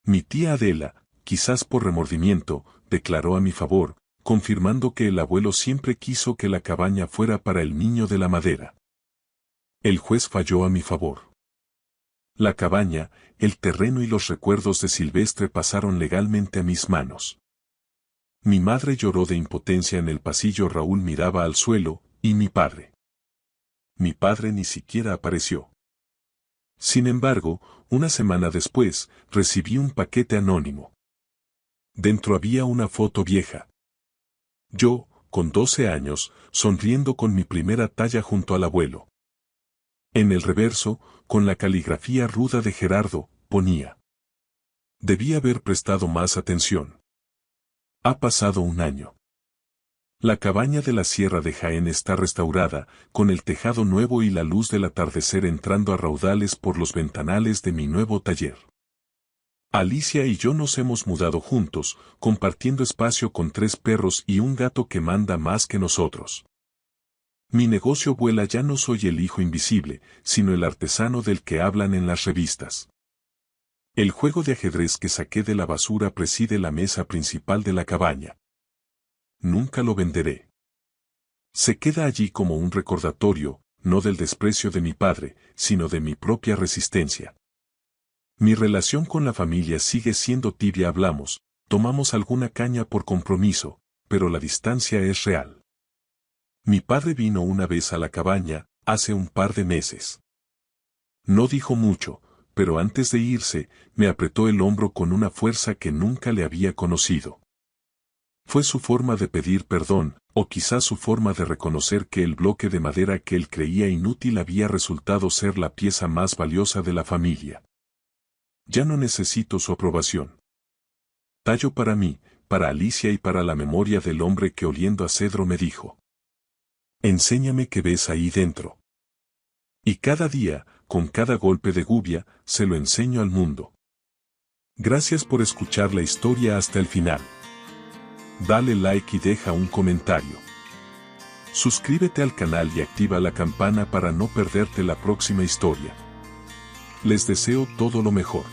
Mi tía Adela, quizás por remordimiento, declaró a mi favor, confirmando que el abuelo siempre quiso que la cabaña fuera para el niño de la madera. El juez falló a mi favor. La cabaña, el terreno y los recuerdos de Silvestre pasaron legalmente a mis manos. Mi madre lloró de impotencia en el pasillo. Raúl miraba al suelo, y mi padre. Mi padre ni siquiera apareció. Sin embargo, una semana después, recibí un paquete anónimo. Dentro había una foto vieja. Yo, con 12 años, sonriendo con mi primera talla junto al abuelo. En el reverso, con la caligrafía ruda de Gerardo, ponía: debí haber prestado más atención. Ha pasado un año. La cabaña de la Sierra de Jaén está restaurada, con el tejado nuevo y la luz del atardecer entrando a raudales por los ventanales de mi nuevo taller. Alicia y yo nos hemos mudado juntos, compartiendo espacio con 3 perros y un gato que manda más que nosotros. Mi negocio vuela. Ya no soy el hijo invisible, sino el artesano del que hablan en las revistas. El juego de ajedrez que saqué de la basura preside la mesa principal de la cabaña. Nunca lo venderé. Se queda allí como un recordatorio, no del desprecio de mi padre, sino de mi propia resistencia. Mi relación con la familia sigue siendo tibia. Hablamos, tomamos alguna caña por compromiso, pero la distancia es real. Mi padre vino una vez a la cabaña, hace un par de meses. No dijo mucho, pero antes de irse, me apretó el hombro con una fuerza que nunca le había conocido. Fue su forma de pedir perdón, o quizás su forma de reconocer que el bloque de madera que él creía inútil había resultado ser la pieza más valiosa de la familia. Ya no necesito su aprobación. Tallo para mí, para Alicia y para la memoria del hombre que oliendo a cedro me dijo: enséñame qué ves ahí dentro. Y cada día, con cada golpe de gubia, se lo enseño al mundo. Gracias por escuchar la historia hasta el final. Dale like y deja un comentario. Suscríbete al canal y activa la campana para no perderte la próxima historia. Les deseo todo lo mejor.